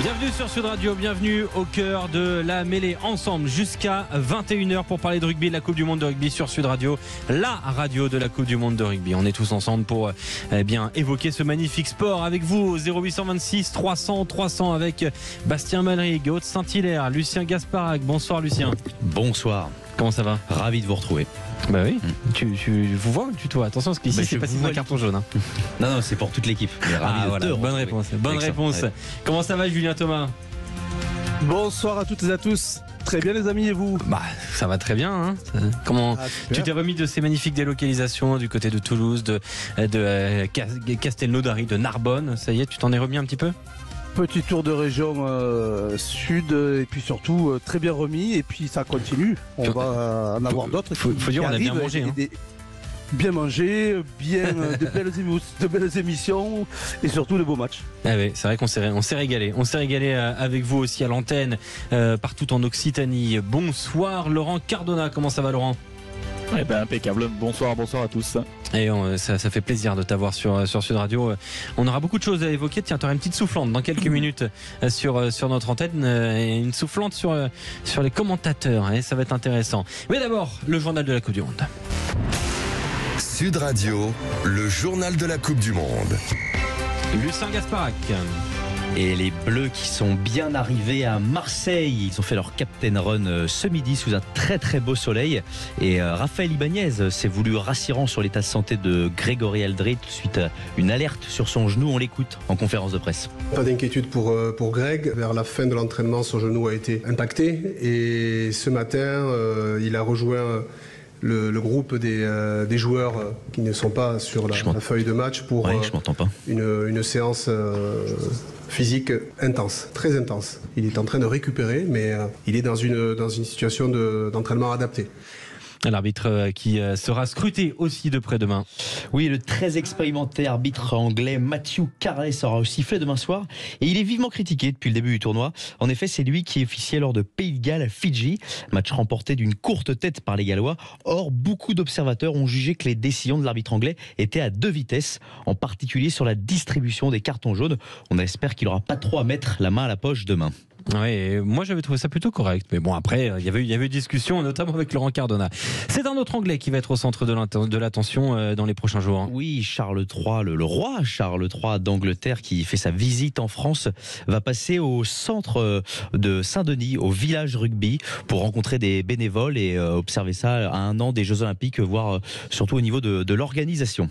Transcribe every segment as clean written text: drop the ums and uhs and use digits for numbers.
Bienvenue sur Sud Radio, bienvenue au cœur de la mêlée ensemble jusqu'à 21h pour parler de rugby, de la Coupe du Monde de rugby sur Sud Radio, la radio de la Coupe du Monde de rugby. On est tous ensemble pour bien évoquer ce magnifique sport avec vous au 0826 300 300 avec Bastien Malrigue, Aude Saint-Hilaire, Lucien Gasparac. Bonsoir Lucien. Bonsoir. Comment ça va? Ravi de vous retrouver. Bah oui, tu vous vois ou tu toi? Attention parce qu'ici c'est pas si un carton jaune. Non, c'est pour toute l'équipe. Voilà, bonne réponse. Bonne réponse. Ouais. Comment ça va Julien Thomas? Bonsoir à toutes et à tous. Très bien les amis, et vous? Bah ça va très bien hein. Comment tu t'es remis de ces magnifiques délocalisations du côté de Toulouse, de Castelnaudary, de Narbonne? Ça y est, tu t'en es remis un petit peu? Petit tour de région sud et puis surtout très bien remis, et puis ça continue. On va en avoir d'autres. Faut dire, on a bien mangé. Bien mangé, bien de belles émissions et surtout de beaux matchs. Ah oui, c'est vrai qu'on s'est régalé. On s'est régalé avec vous aussi à l'antenne, partout en Occitanie. Bonsoir Laurent Cardona, comment ça va Laurent? Eh ben, impeccable. Bonsoir à tous. Et ça fait plaisir de t'avoir sur Sud Radio. On aura beaucoup de choses à évoquer. Tiens, tu auras une petite soufflante dans quelques minutes sur notre antenne, et une soufflante sur les commentateurs. Et ça va être intéressant. Mais d'abord, le journal de la Coupe du Monde. Sud Radio, le journal de la Coupe du Monde. Lucien Gasparac. Et les Bleus qui sont bien arrivés à Marseille. Ils ont fait leur Captain Run ce midi sous un très très beau soleil. Et Raphaël Ibanez s'est voulu rassurant sur l'état de santé de Grégory Aldrit suite à une alerte sur son genou. On l'écoute en conférence de presse. Pas d'inquiétude pour Greg. Vers la fin de l'entraînement, son genou a été impacté. Et ce matin, il a rejoint le groupe des joueurs qui ne sont pas sur la feuille de match pour une séance physique intense, très intense. Il est en train de récupérer, mais il est dans une situation d'entraînement adapté. L'arbitre qui sera scruté aussi de près demain. Oui, le très expérimenté arbitre anglais Matthew Carey sera au sifflet demain soir. Et il est vivement critiqué depuis le début du tournoi. En effet, c'est lui qui officiait lors de Pays de Galles à Fidji. Match remporté d'une courte tête par les Gallois. Or, beaucoup d'observateurs ont jugé que les décisions de l'arbitre anglais étaient à deux vitesses, en particulier sur la distribution des cartons jaunes. On espère qu'il n'aura pas trop à mettre la main à la poche demain. Oui, moi j'avais trouvé ça plutôt correct, mais bon après il y avait eu discussion, notamment avec Laurent Cardona. C'est un autre Anglais qui va être au centre de l'attention dans les prochains jours. Oui, Charles III, le roi Charles III d'Angleterre qui fait sa visite en France, va passer au centre de Saint-Denis, au village rugby, pour rencontrer des bénévoles et observer ça à un an des Jeux Olympiques, voire surtout au niveau de l'organisation.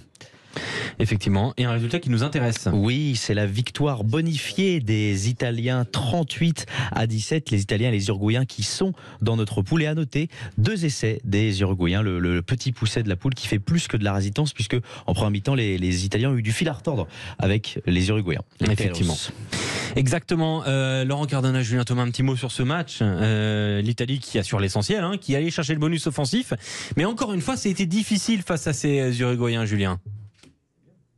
Effectivement, et un résultat qui nous intéresse. Oui, c'est la victoire bonifiée des Italiens 38-17. Les Italiens et les Uruguayens qui sont dans notre poule. Et à noter, 2 essais des Uruguayens, le petit pousset de la poule qui fait plus que de la résistance, puisque en première mi-temps, les Italiens ont eu du fil à retordre avec les Uruguayens. Effectivement. Exactement. Laurent Cardona, Julien Thomas, un petit mot sur ce match. L'Italie qui assure l'essentiel, qui allait chercher le bonus offensif. Mais encore une fois, ça a été difficile face à ces Uruguayens, Julien.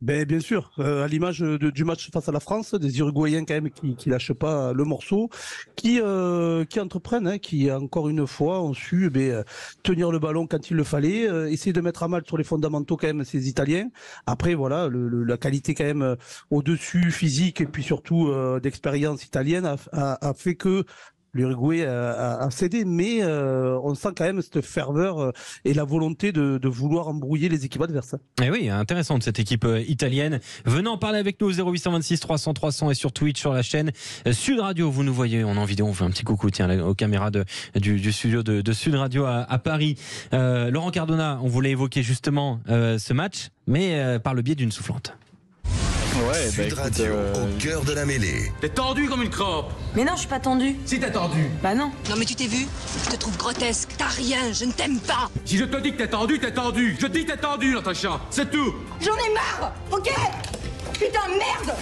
Ben, bien sûr, à l'image du match face à la France, des Uruguayens quand même qui lâchent pas le morceau, qui entreprennent, qui encore une fois ont su tenir le ballon quand il le fallait, essayer de mettre à mal sur les fondamentaux quand même ces Italiens. Après voilà, la qualité quand même au-dessus physique et puis surtout d'expérience italienne a fait que l'Uruguay a cédé, mais on sent quand même cette ferveur et la volonté de vouloir embrouiller les équipes adverses. Et oui, intéressante cette équipe italienne. Venez en parler avec nous au 0826 300 300 et sur Twitch, sur la chaîne Sud Radio. Vous nous voyez en vidéo, on fait un petit coucou aux caméras du studio de Sud Radio à Paris. Laurent Cardona, on voulait évoquer justement ce match, mais par le biais d'une soufflante. Ouais, Sud Radio, au cœur de la mêlée. T'es tendu comme une crampe. Mais non, je suis pas tendu. Si t'es tendu. Bah non. Non mais tu t'es vu? Je te trouve grotesque. T'as rien, je ne t'aime pas. Si je te dis que t'es tendu, t'es tendu. Je te dis que t'es tendu, Natacha. C'est tout. J'en ai marre, ok? Putain, merde!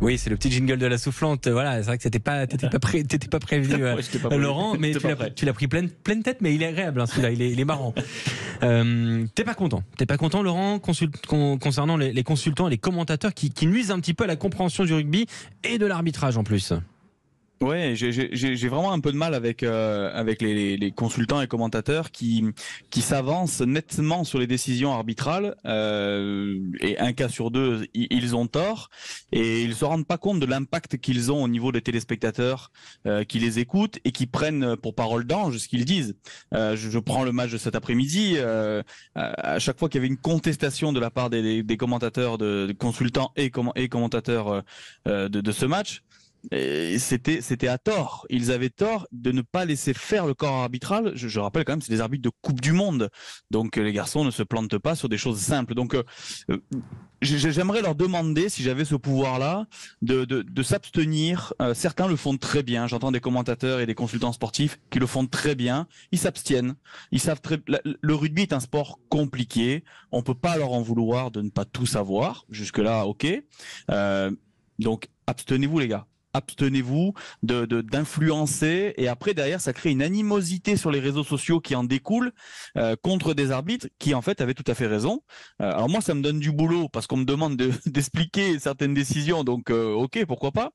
Oui, c'est le petit jingle de la soufflante. Voilà, c'est vrai que t'étais pas prévenu, Laurent, mais tu l'as pris pleine tête, mais il est agréable, celui-là, il est marrant. T'es pas content, Laurent, concernant les consultants et les commentateurs qui nuisent un petit peu à la compréhension du rugby et de l'arbitrage en plus. Ouais, j'ai vraiment un peu de mal avec les consultants et commentateurs qui s'avancent nettement sur les décisions arbitrales et un cas sur deux ils ont tort et ils se rendent pas compte de l'impact qu'ils ont au niveau des téléspectateurs qui les écoutent et qui prennent pour parole d'ange ce qu'ils disent. Je prends le match de cet après-midi. À chaque fois qu'il y avait une contestation de la part des commentateurs, de consultants et commentateurs de ce match. C'était à tort. Ils avaient tort de ne pas laisser faire le corps arbitral. Je rappelle quand même, c'est des arbitres de Coupe du Monde. Donc les garçons ne se plantent pas sur des choses simples. Donc j'aimerais leur demander, si j'avais ce pouvoir-là, de s'abstenir. Certains le font très bien. J'entends des commentateurs et des consultants sportifs qui le font très bien. Ils s'abstiennent. Ils savent le rugby est un sport compliqué. On peut pas leur en vouloir de ne pas tout savoir. Jusque-là, ok. Donc abstenez-vous les gars. Abstenez-vous d'influencer et après derrière ça crée une animosité sur les réseaux sociaux qui en découle contre des arbitres qui en fait avaient tout à fait raison. Alors moi ça me donne du boulot parce qu'on me demande d'expliquer certaines décisions donc ok pourquoi pas,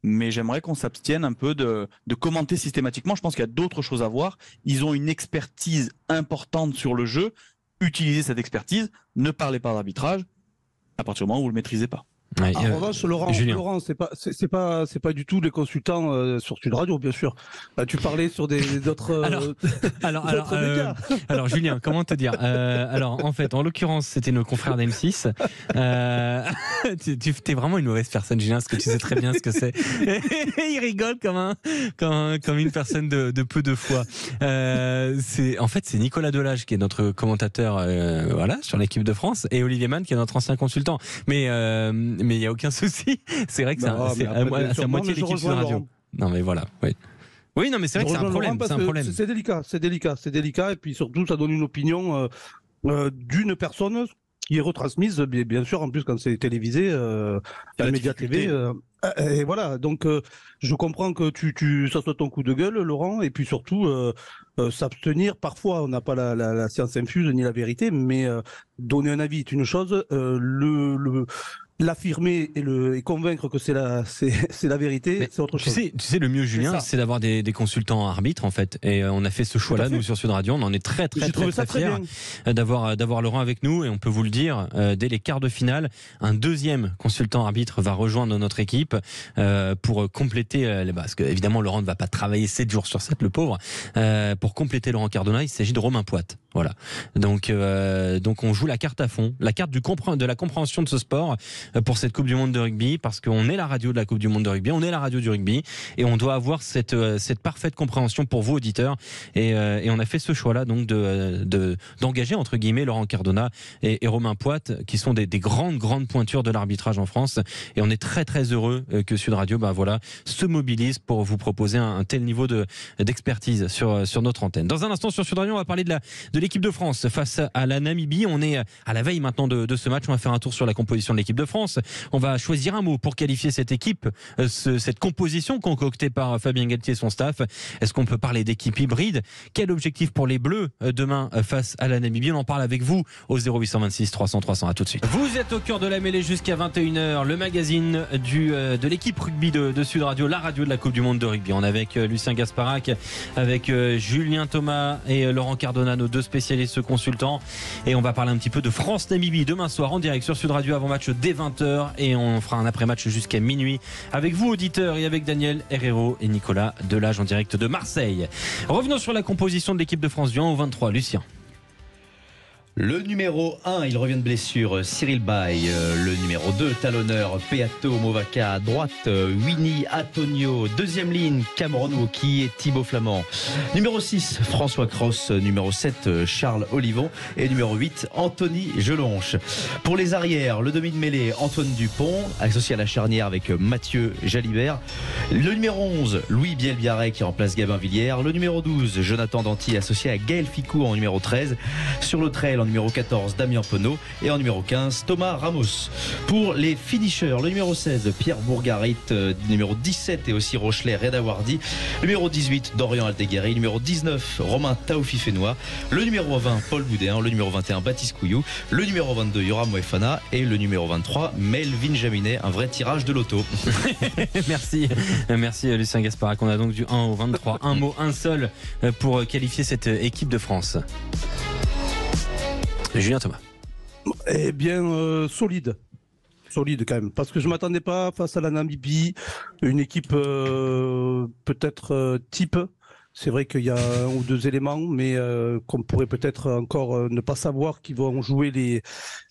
mais j'aimerais qu'on s'abstienne un peu de commenter systématiquement. Je pense qu'il y a d'autres choses à voir. Ils ont une expertise importante sur le jeu. Utilisez cette expertise, ne parlez pas d'arbitrage à partir du moment où vous le maîtrisez pas. Ouais, en revanche, Laurent, c'est pas du tout les consultants sur Sud Radio, bien sûr. Tu parlais sur d'autres. Alors, Julien, comment te dire alors, en fait, en l'occurrence, c'était nos confrères d'M6. Tu es vraiment une mauvaise personne, Julien, parce que tu sais très bien ce que c'est. Il rigole comme une personne de peu de foi. C'est Nicolas Delage qui est notre commentateur, sur l'équipe de France, et Olivier Mann qui est notre ancien consultant. Mais il n'y a aucun souci. C'est vrai que c'est à moitié l'équipe Sud Radio. Non, mais voilà. Oui, non, mais c'est vrai que c'est un problème. C'est délicat. Et puis surtout, ça donne une opinion d'une personne qui est retransmise, bien sûr, en plus quand c'est télévisé, la Média TV. Et voilà, donc je comprends que ça soit ton coup de gueule, Laurent, et puis surtout s'abstenir. Parfois, on n'a pas la science infuse ni la vérité, mais donner un avis est une chose. L'affirmer et convaincre que c'est la vérité, c'est autre chose. Tu sais, le mieux, Julien, c'est d'avoir des consultants arbitres, en fait. Et on a fait ce choix-là, nous, sur Sud Radio. On en est très fiers d'avoir Laurent avec nous. Et on peut vous le dire, dès les quarts de finale, un deuxième consultant arbitre va rejoindre notre équipe pour compléter, parce que évidemment, Laurent ne va pas travailler 7 jours sur 7, le pauvre. Pour compléter Laurent Cardona, il s'agit de Romain Poite. Voilà. Donc on joue la carte à fond, la carte de la compréhension de ce sport pour cette Coupe du Monde de rugby, parce qu'on est la radio de la Coupe du Monde de rugby, on est la radio du rugby, et on doit avoir cette parfaite compréhension pour vous auditeurs, et on a fait ce choix-là donc d'engager entre guillemets Laurent Cardona et Romain Poite, qui sont des grandes pointures de l'arbitrage en France, et on est très heureux que Sud Radio se mobilise pour vous proposer un tel niveau d'expertise sur notre antenne. Dans un instant sur Sud Radio, on va parler de l'équipe de France face à la Namibie. On est à la veille maintenant de ce match. On va faire un tour sur la composition de l'équipe de France. On va choisir un mot pour qualifier cette équipe, cette composition concoctée par Fabien Galtier et son staff. Est-ce qu'on peut parler d'équipe hybride? Quel objectif pour les Bleus demain face à la Namibie? On en parle avec vous au 0826 300 300. À tout de suite. Vous êtes au cœur de la mêlée jusqu'à 21h. Le magazine de l'équipe rugby de Sud Radio, la radio de la Coupe du Monde de rugby. On est avec Lucien Gasparac, avec Julien Thomas et Laurent Cardona, nos deux spécialistes consultants, et on va parler un petit peu de France-Namibie demain soir en direct sur Sud Radio, avant match dès 20h, et on fera un après-match jusqu'à minuit avec vous auditeurs et avec Daniel Herrero et Nicolas Delage en direct de Marseille. Revenons sur la composition de l'équipe de France du 1 au 23. Lucien. Le numéro 1, il revient de blessure, Cyril Bay. Le numéro 2, talonneur, Peato Movaka. À droite, Winnie Antonio. Deuxième ligne, Cameron Woki et Thibaut Flamand. Numéro 6, François Cross. Numéro 7, Charles Olivon. Et numéro 8, Anthony Gelonche. Pour les arrières, le demi de mêlée, Antoine Dupont, associé à la charnière avec Mathieu Jalibert. Le numéro 11, Louis Bielbiarret qui remplace Gabin Villiers. Le numéro 12, Jonathan Danty, associé à Gaël Ficou en numéro 13. Sur le trail, en numéro 14, Damien Penaud et en numéro 15, Thomas Ramos. Pour les finishers, le numéro 16, Pierre Bourgarit, numéro 17 et aussi Rochelet, Reda Wardi, numéro 18, Dorian Aldeguerri, numéro 19, Romain Taofi-Fénois, le numéro 20, Paul Boudéen, le numéro 21, Baptiste Couillou, le numéro 22, Yoram Moefana et le numéro 23, Melvin Jaminet. Un vrai tirage de loto. Merci Lucien Gasparac. On a donc du 1 au 23. Un mot, un seul pour qualifier cette équipe de France. Julien Thomas. Eh bien, solide. Solide quand même, parce que je ne m'attendais pas face à la Namibie, une équipe peut-être type. C'est vrai qu'il y a un ou deux éléments, mais qu'on pourrait peut-être encore ne pas savoir qui vont jouer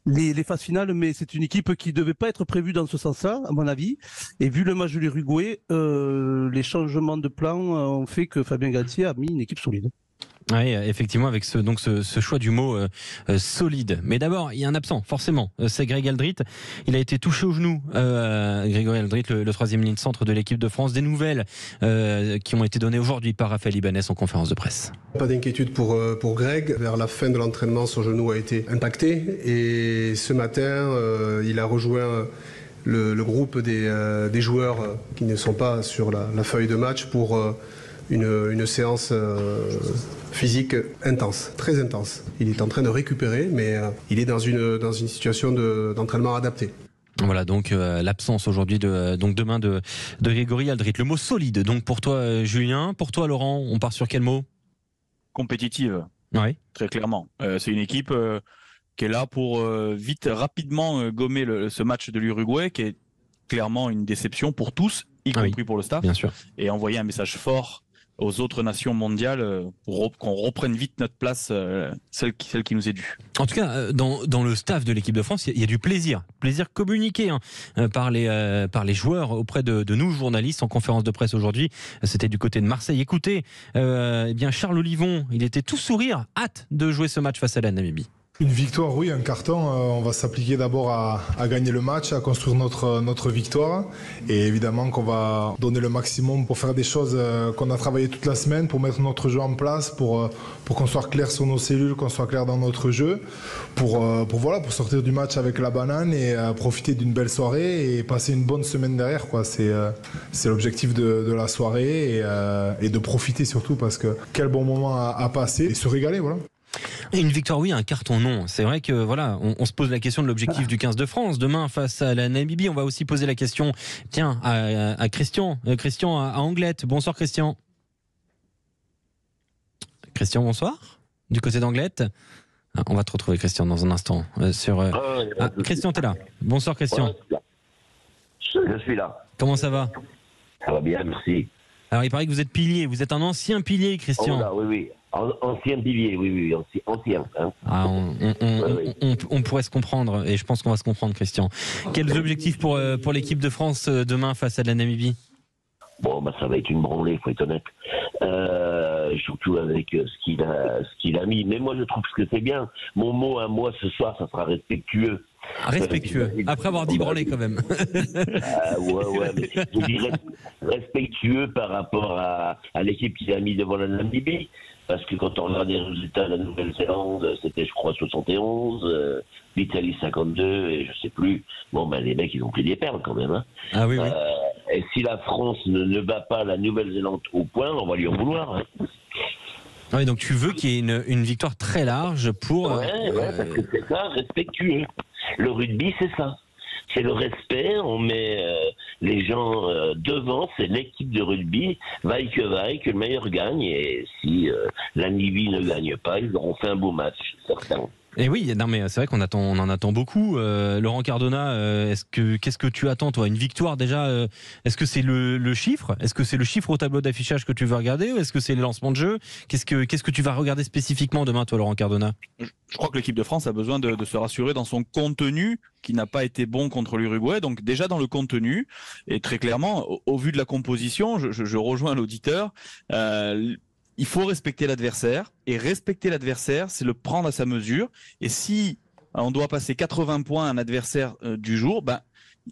les phases finales, mais c'est une équipe qui ne devait pas être prévue dans ce sens-là, à mon avis. Et vu le match de l'Uruguay, les changements de plan ont fait que Fabien Galtier a mis une équipe solide. Oui, effectivement, avec ce choix du mot solide. Mais d'abord, il y a un absent, forcément. C'est Greg Aldrit. Il a été touché au genou. Grégory Aldrit, le troisième ligne centre de l'équipe de France. Des nouvelles qui ont été données aujourd'hui par Raphaël Ibanez en conférence de presse. Pas d'inquiétude pour Greg. Vers la fin de l'entraînement, son genou a été impacté. Et ce matin, il a rejoint le groupe des joueurs qui ne sont pas sur la feuille de match pour une séance physique intense, très intense. Il est en train de récupérer, mais il est dans une situation d'entraînement adaptée. Voilà donc l'absence aujourd'hui demain de Grégory Aldrit. Le mot solide donc pour toi Julien, pour toi Laurent, on part sur quel mot? Compétitive. Oui. Très clairement. C'est une équipe qui est là pour rapidement gommer ce match de l'Uruguay, qui est clairement une déception pour tous, y compris pour le staff. Bien sûr. Et envoyer un message fort aux autres nations mondiales pour qu'on reprenne vite notre place, celle qui nous est due. En tout cas, dans le staff de l'équipe de France, il y a du plaisir communiqué par les joueurs auprès de nous journalistes en conférence de presse aujourd'hui. C'était du côté de Marseille. Écoutez, bien Charles Olivon, il était tout sourire, hâte de jouer ce match face à la Namibie. Une victoire, oui, un carton. On va s'appliquer d'abord à gagner le match, à construire notre victoire. Et évidemment qu'on va donner le maximum pour faire des choses qu'on a travaillé toute la semaine, pour mettre notre jeu en place, pour qu'on soit clair sur nos cellules, qu'on soit clair dans notre jeu, pour sortir du match avec la banane et profiter d'une belle soirée et passer une bonne semaine derrière, quoi. C'est l'objectif de la soirée et de profiter surtout, parce que quel bon moment à passer et se régaler, voilà. Une victoire oui, un carton non. C'est vrai que voilà, on se pose la question de l'objectif du 15 de France demain face à la Namibie. On va aussi poser la question, tiens, à Christian à Anglette. Bonsoir Christian. Christian, bonsoir. Du côté d'Anglette. On va te retrouver Christian dans un instant. Christian, t'es là. Bonsoir Christian. Je suis là. Comment ça va? Ça va bien, merci. Alors il paraît que vous êtes pilier. Vous êtes un ancien pilier, Christian. Oh là, oui. Ancien pilier, oui, ancien. Hein. On pourrait se comprendre, et je pense qu'on va se comprendre, Christian. Quels objectifs pour l'équipe de France demain face à la Namibie? Bon, ça va être une branlée, faut être honnête. Surtout avec ce qu'il a mis. Mais moi, je trouve que c'est bien. Mon mot à moi ce soir, ça sera respectueux. Respectueux. Après avoir dit branlé quand même. Ouais, mais je dirais respectueux par rapport à l'équipe qu'il a mis devant la Namibie. Parce que quand on regarde les résultats de la Nouvelle-Zélande, c'était je crois 71, l'Italie 52 et je sais plus. Bon, les mecs ils ont pris des perles quand même. Hein. Ah oui. Et si la France ne bat pas la Nouvelle-Zélande au point, on va lui en vouloir. Hein. Oui, donc tu veux qu'il y ait une victoire très large pour... Ouais, parce que c'est ça, respectueux. Le rugby, c'est ça. C'est le respect, on met les gens devant, c'est l'équipe de rugby, vaille, que le meilleur gagne, et si la Namibie ne gagne pas, ils auront fait un beau match, certains. Et oui, non mais c'est vrai qu'on en attend beaucoup. Laurent Cardona, qu'est-ce que tu attends toi? Une victoire déjà? Est-ce que c'est le chiffre? Est-ce que c'est le chiffre au tableau d'affichage que tu veux regarder, ou est-ce que c'est le lancement de jeu? Qu'est-ce que tu vas regarder spécifiquement demain, toi, Laurent Cardona? Je crois que l'équipe de France a besoin de se rassurer dans son contenu, qui n'a pas été bon contre l'Uruguay. Donc déjà dans le contenu, et très clairement, au vu de la composition, je rejoins l'auditeur. Il faut respecter l'adversaire, et respecter l'adversaire, c'est le prendre à sa mesure. Et si on doit passer 80 points à un adversaire du jour,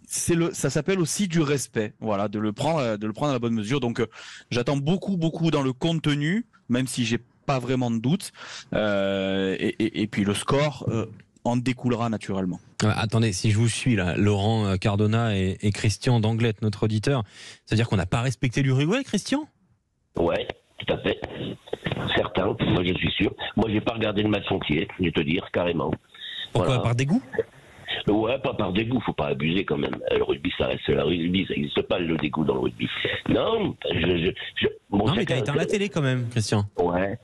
ça s'appelle aussi du respect. Voilà, de le prendre à la bonne mesure. Donc j'attends beaucoup dans le contenu, même si j'ai pas vraiment de doute. Et puis le score en découlera naturellement. Attendez, si je vous suis là, Laurent Cardona et Christian Danglette, notre auditeur, c'est-à-dire qu'on n'a pas respecté l'Uruguay, Christian ? Ouais, tout à fait. Certains, moi je suis sûr. Moi j'ai pas regardé le match entier, je vais te dire, carrément. Pourquoi, par dégoût ? Ouais, pas par dégoût, faut pas abuser quand même. Le rugby, ça reste le rugby, ça n'existe pas le dégoût dans le rugby. Non, non, mais t'as éteint la télé quand même, Christian. Ouais,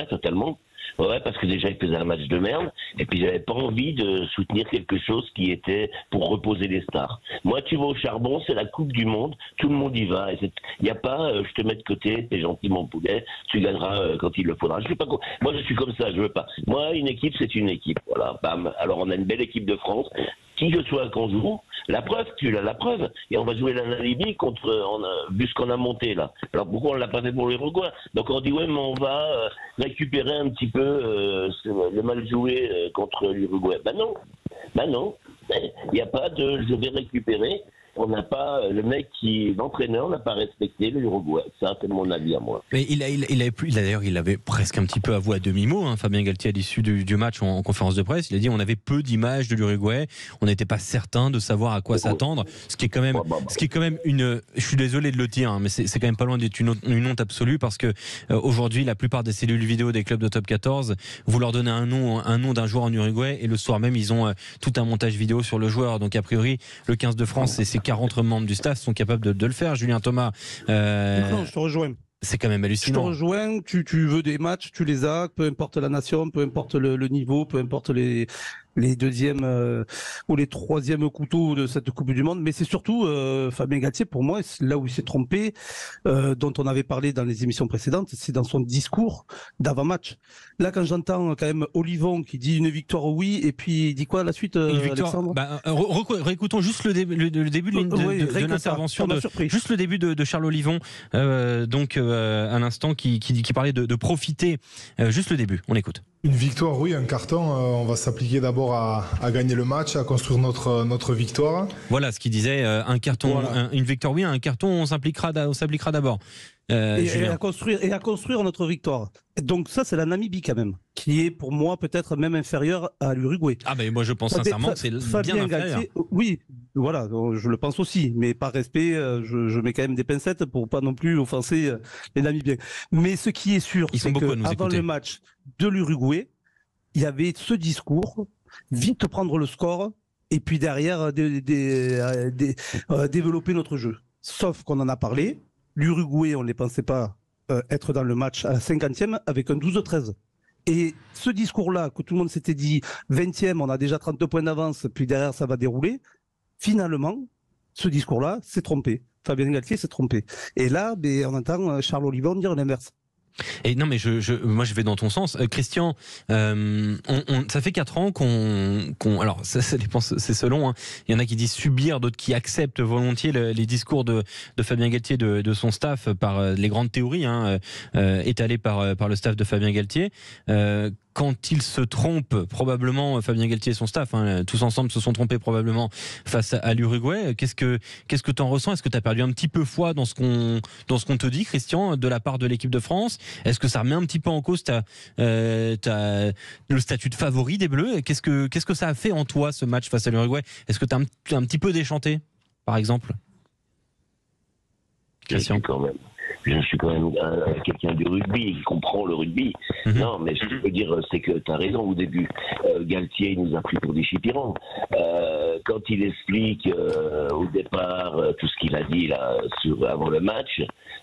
totalement. Ouais, parce que déjà, il faisait un match de merde, et puis j'avais pas envie de soutenir quelque chose qui était pour reposer les stars. Moi, tu vas au charbon, c'est la Coupe du Monde, tout le monde y va. Il n'y a pas, je te mets de côté, t'es gentil mon poulet, tu gagneras quand il le faudra. Je sais pas. Moi, je suis comme ça, je veux pas. Moi, une équipe, c'est une équipe. Voilà, bam. Alors, on a une belle équipe de France. Qui que soit qu'on joue, la preuve, tu l'as la preuve. Et on va jouer la Namibie vu ce qu'on a monté là. Alors pourquoi on l'a pas fait pour l'Uruguay ? Donc on dit ouais, mais on va récupérer un petit peu le mal joué contre l'Uruguay. Ben non. Il n'y a pas de je vais récupérer. On n'a pas l'entraîneur n'a pas respecté l'Uruguay. Ça, c'est mon avis à moi. Mais il avait presque un petit peu avoué à demi-mot, hein, Fabien Galtier, à l'issue du match en conférence de presse. Il a dit on avait peu d'images de l'Uruguay, on n'était pas certain de savoir à quoi s'attendre. Ce qui est quand même une. Je suis désolé de le dire, hein, mais c'est quand même pas loin d'être une honte absolue parce que aujourd'hui, la plupart des cellules vidéo des clubs de top 14, vous leur donnez un nom d'un joueur en Uruguay et le soir même, ils ont tout un montage vidéo sur le joueur. Donc a priori, le 15 de France, c'est 40 membres du staff sont capables de le faire. Julien Thomas. Non, je te rejoins. C'est quand même hallucinant. Je te rejoins, tu veux des matchs, tu les as, peu importe la nation, peu importe le niveau, peu importe les deuxièmes ou les troisièmes couteaux de cette Coupe du Monde. Mais c'est surtout Fabien Galtier, pour moi, là où il s'est trompé, dont on avait parlé dans les émissions précédentes, c'est dans son discours d'avant-match. Là, quand j'entends quand même Olivon qui dit une victoire oui, et puis il dit quoi à la suite, Alexandre ? Réécoutons juste le début de l'intervention, juste le début de Charles Olivon, à l'instant, qui parlait de profiter. Juste le début, on écoute. Une victoire, oui, un carton. On va s'appliquer d'abord à gagner le match, à construire notre victoire. Voilà ce qu'il disait. Un carton, voilà. Une victoire, oui, un carton, on s'appliquera d'abord. Et à construire notre victoire. Donc ça, c'est la Namibie quand même, qui est pour moi peut-être même inférieure à l'Uruguay. Ah ben moi je pense sincèrement que c'est bien inférieur. Oui, voilà, je le pense aussi, mais par respect, je mets quand même des pincettes pour pas non plus offenser les Namibiens. Mais ce qui est sûr, c'est qu'avant le match de l'Uruguay, il y avait ce discours, vite prendre le score, et puis derrière développer notre jeu. Sauf qu'on en a parlé. L'Uruguay, on ne les pensait pas être dans le match à la 50e avec un 12-13. Et ce discours-là, que tout le monde s'était dit, 20e, on a déjà 32 points d'avance, puis derrière ça va dérouler, finalement, ce discours-là s'est trompé. Fabien Galtier s'est trompé. Et là, on entend Charles Olivon dire l'inverse. Et non, mais moi je vais dans ton sens, Christian. Ça fait 4 ans qu'on alors ça dépend, c'est selon. Hein. Il y en a qui disent subir, d'autres qui acceptent volontiers les discours de Fabien Galtier, de son staff par les grandes théories étalées par le staff de Fabien Galtier. Quand il se trompe, probablement Fabien Galtier et son staff, tous ensemble se sont trompés probablement face à l'Uruguay. Qu'est-ce que t'en ressens ? Est-ce que t'as perdu un petit peu foi dans ce qu'on te dit, Christian, de la part de l'équipe de France ? Est-ce que ça remet un petit peu en cause le statut de favori des Bleus ? Qu'est-ce que ça a fait en toi, ce match face à l'Uruguay ? Est-ce que t'as un petit peu déchanté, par exemple ? Christian, quand même. Je suis quand même quelqu'un du rugby qui comprend le rugby. Non, mais ce que je veux dire, c'est que tu as raison au début. Galtier, il nous a pris pour des chipirons. Quand il explique au départ tout ce qu'il a dit là avant le match,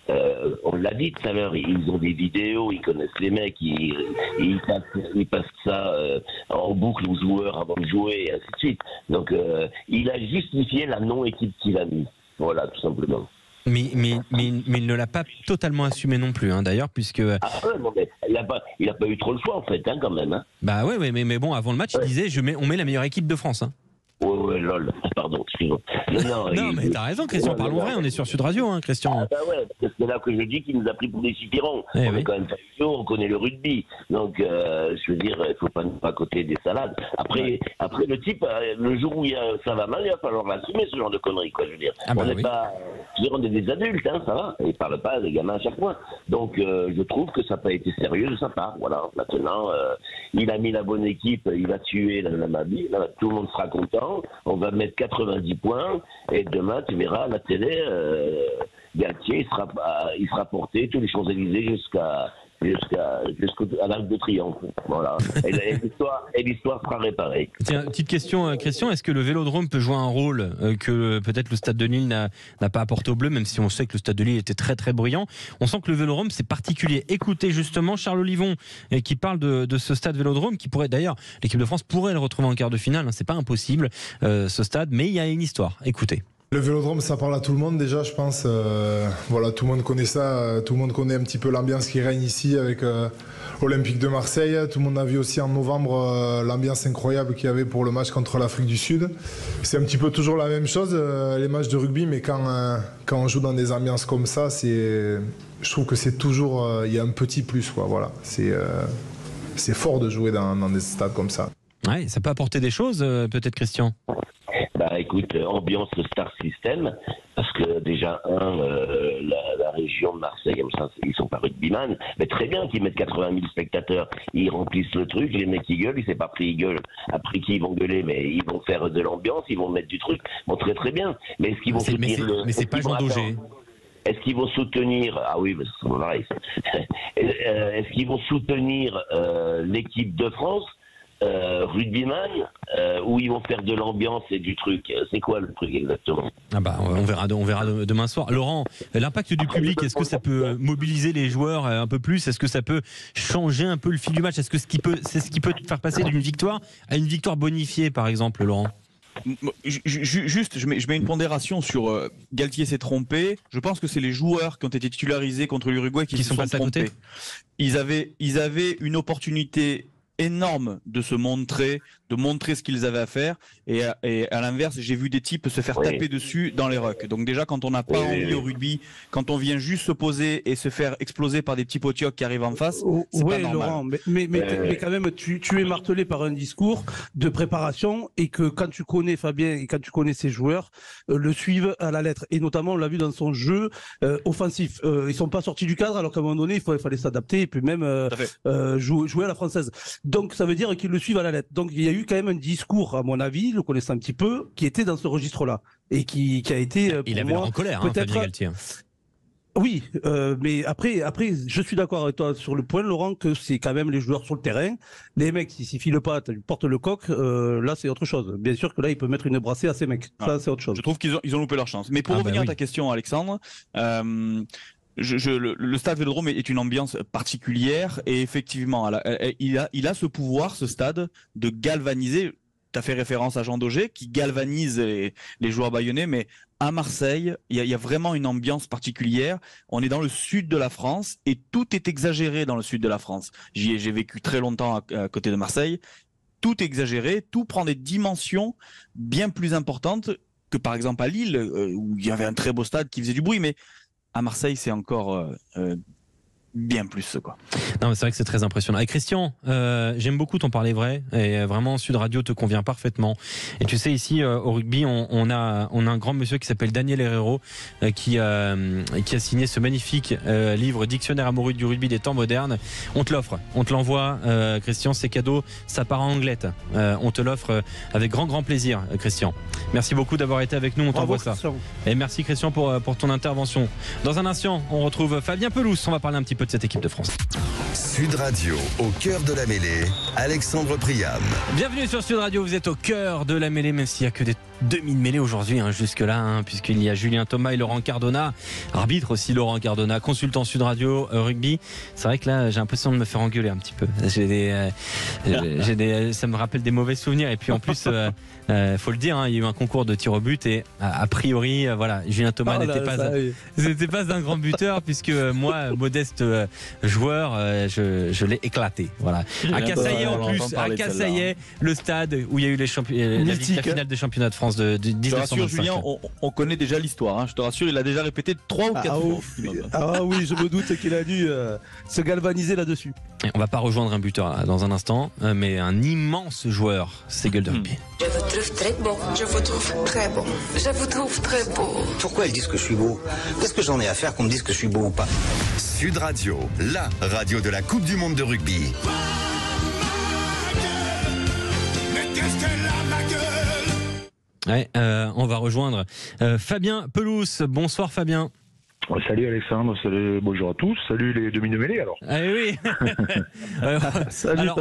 on l'a dit tout à l'heure, ils ont des vidéos, ils connaissent les mecs, ils passent ça en boucle aux joueurs avant de jouer, et ainsi de suite. Donc, il a justifié la non-équipe qu'il a mis. Voilà, tout simplement. Mais il ne l'a pas totalement assumé non plus, d'ailleurs, puisque... Ah ouais, non, mais il n'a pas eu trop le choix, en fait, quand même. Bah ouais, mais bon, avant le match, il disait, on met la meilleure équipe de France. Ouais, ouais, lol. Pardon, excuse-moi. Non, mais t'as raison, Christian, parlons vrai, on est sur Sud Radio, hein, Christian. Ah bah ouais, c'est là que je dis qu'il nous a pris pour des chipirons. On est quand même familiaux, on connaît le rugby. Donc, je veux dire, il faut pas nous raconter des salades. Après, le type, le jour où ça va mal, il va falloir l'assumer, ce genre de conneries, quoi, je veux dire. On n'est pas... Je veux dire, on est des adultes, hein, ça va. Ils parlent pas des gamins à chaque fois. Donc, je trouve que ça n'a pas été sérieux de sa part. Voilà, maintenant, il a mis la bonne équipe, il va tuer la Namibie, tout le monde sera content, on va mettre 90 points, et demain, tu verras, à la télé, Galtier, il sera porté tous les Champs-Élysées jusqu'à l'Arc de Triomphe. Voilà. Et l'histoire sera réparée. Tiens, petite question, Christian, est-ce que le Vélodrome peut jouer un rôle que peut-être le Stade de Lille n'a pas apporté aux Bleus, même si on sait que le Stade de Lille était très très bruyant. On sent que le Vélodrome c'est particulier. Écoutez justement Charles Olivon qui parle de ce stade Vélodrome qui pourrait d'ailleurs, l'équipe de France pourrait le retrouver en quart de finale, hein, c'est pas impossible ce stade, mais il y a une histoire. Écoutez. Le Vélodrome, ça parle à tout le monde déjà, je pense. Voilà, tout le monde connaît ça. Tout le monde connaît un petit peu l'ambiance qui règne ici avec l'Olympique de Marseille. Tout le monde a vu aussi en novembre l'ambiance incroyable qu'il y avait pour le match contre l'Afrique du Sud. C'est un petit peu toujours la même chose, les matchs de rugby, mais quand on joue dans des ambiances comme ça, je trouve que c'est toujours, il y a un petit plus, quoi. Voilà, c'est fort de jouer dans des stades comme ça. Ouais, ça peut apporter des choses, peut-être, Christian. Bah écoute, ambiance Star System, parce que déjà, la région de Marseille, ils sont pas rugbyman, mais très bien qu'ils mettent 80 000 spectateurs, ils remplissent le truc, les mecs ils gueulent, ils savent pas après ils gueulent, après qui ils vont gueuler, mais ils vont faire de l'ambiance, ils vont mettre du truc, bon très très bien, mais est-ce qu'ils vont soutenir mais c'est pas Jean Daugé. Est-ce qu'ils vont soutenir, ah oui, mais c'est pareil, est-ce qu'ils vont soutenir l'équipe de France rugbyman où ils vont faire de l'ambiance et du truc. C'est quoi le truc exactement? Ah bah on verra demain soir. Laurent, l'impact du public, est-ce que ça peut mobiliser les joueurs un peu plus? Est-ce que ça peut changer un peu le fil du match? Est-ce que c'est ce qui peut te faire passer d'une victoire à une victoire bonifiée, par exemple, Laurent? Juste, je mets une pondération sur Galtier s'est trompé. Je pense que c'est les joueurs qui ont été titularisés contre l'Uruguay qui se sont trompés. Ils avaient une opportunité énorme de montrer ce qu'ils avaient à faire, et à l'inverse j'ai vu des types se faire taper dessus dans les rucks. Donc déjà quand on n'a pas envie au rugby, quand on vient juste se poser et se faire exploser par des petits potiocs qui arrivent en face, c'est pas normal. Laurent, mais quand même tu es martelé par un discours de préparation, et que quand tu connais Fabien et quand tu connais ses joueurs, le suivent à la lettre, et notamment on l'a vu dans son jeu offensif. Ils sont pas sortis du cadre, alors qu'à un moment donné il fallait s'adapter et puis même jouer à la française. Donc ça veut dire qu'ils le suivent à la lettre. Donc il y a eu quand même un discours, à mon avis, le connaissant un petit peu, qui était dans ce registre-là, et qui a été pour il avait l'air en colère, peut-être. Fabien Galtier. Oui, mais après, je suis d'accord avec toi sur le point, Laurent, que c'est quand même les joueurs sur le terrain. Les mecs, s'ils filent pas, tu portes le coq, là c'est autre chose. Bien sûr que là, il peut mettre une brassée à ces mecs. Ça, c'est autre chose. Je trouve qu'ils ont loupé leur chance. Mais pour revenir à ta question, Alexandre, le stade Vélodrome est une ambiance particulière, et effectivement, il a ce pouvoir, ce stade, de galvaniser. Tu as fait référence à Jean Daugé qui galvanise les joueurs bayonnais, mais à Marseille, il y a vraiment une ambiance particulière. On est dans le sud de la France et tout est exagéré dans le sud de la France. J'ai vécu très longtemps à côté de Marseille. Tout est exagéré, tout prend des dimensions bien plus importantes que par exemple à Lille, où il y avait un très beau stade qui faisait du bruit, mais à Marseille, c'est encore bien plus, quoi. Non, mais c'est vrai que c'est très impressionnant. Et Christian, j'aime beaucoup ton parler vrai, et vraiment Sud Radio te convient parfaitement. Et tu sais, ici au rugby, on a un grand monsieur qui s'appelle Daniel Herrero, qui a signé ce magnifique livre Dictionnaire amoureux du rugby des temps modernes. On te l'offre, on te l'envoie, Christian, c'est cadeau, ça part en anglette. On te l'offre avec grand plaisir, Christian. Merci beaucoup d'avoir été avec nous, on t'envoie ça. Et merci Christian pour ton intervention. Dans un instant, on retrouve Fabien Pelouse, on va parler un petit peu de cette équipe de France. Sud Radio, au cœur de la mêlée, Alexandre Priam. Bienvenue sur Sud Radio, vous êtes au cœur de la mêlée, même s'il n'y a que des demi-mêlée aujourd'hui, jusque-là, puisqu'il y a Julien Thomas et Laurent Cardona, arbitre aussi Laurent Cardona, consultant Sud Radio rugby. C'est vrai que là, j'ai l'impression de me faire engueuler un petit peu. Ça me rappelle des mauvais souvenirs. Et puis en plus, faut le dire, il y a eu un concours de tir au but et a priori, voilà, Julien Thomas n'était pas un grand buteur, puisque moi, modeste joueur, je l'ai éclaté. Voilà. À Cassaillet en plus, à Cassaillet, le stade où il y a eu la finale des championnats de France de 1925. Je te rassure, Julien, on connaît déjà l'histoire. Hein. Je te rassure, il a déjà répété 3 ou 4 fois. Ah oui, je me doute qu'il a dû se galvaniser là-dessus. Et on va pas rejoindre un buteur là, dans un instant, mais un immense joueur, c'est Gueule de Rugby. Je vous trouve très beau. Je vous trouve très beau. Je vous trouve très beau. Pourquoi ils disent que je suis beau? Qu'est-ce que j'en ai à faire qu'on me dise que je suis beau ou pas? Sud Radio, la radio de la Coupe du Monde de rugby. Ouais, on va rejoindre Fabien Pelouse. Bonsoir Fabien. Salut Alexandre, salut, bonjour à tous, salut les demi-mêlés alors. Ah oui. Salut, alors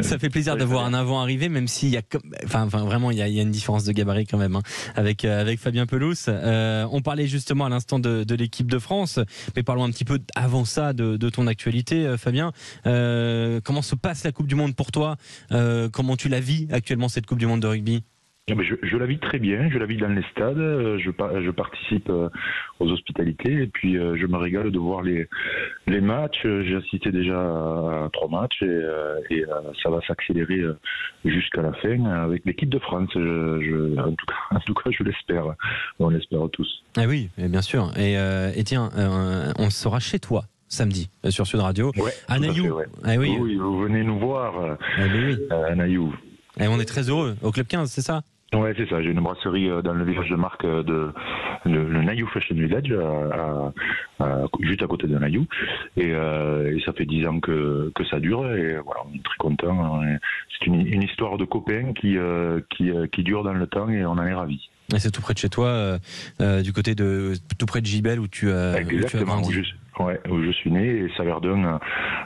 ça fait plaisir d'avoir un avant-arrivé, même s'il y a, vraiment il y a une différence de gabarit quand même, hein, avec Fabien Pelouse. On parlait justement à l'instant de l'équipe de France, mais parlons un petit peu avant ça de ton actualité, Fabien. Comment se passe la Coupe du Monde pour toi? Comment tu la vis actuellement cette Coupe du Monde de rugby? Je la vis très bien, je la vis dans les stades, je participe aux hospitalités et puis je me régale de voir les matchs. J'ai assisté déjà à 3 matchs et ça va s'accélérer jusqu'à la fin avec l'équipe de France. En tout cas, je l'espère. On l'espère tous. Ah oui, bien sûr. Et tiens, on sera chez toi samedi sur Sud Radio. Ouais, à Naïou. Ouais. Ah oui. Oui, vous venez nous voir à Naïou. Et on est très heureux au Club 15, c'est ça? Ouais, c'est ça. J'ai une brasserie dans le village de Marc le Naïou Fashion Village, juste à côté de Naïou. Et ça fait 10 ans que ça dure. Et voilà, on est très contents. C'est une histoire de copains qui dure dans le temps et on en est ravis. Et c'est tout près de chez toi, du côté tout près de Gibel où tu as grandi. Où je suis né, et Saverdun,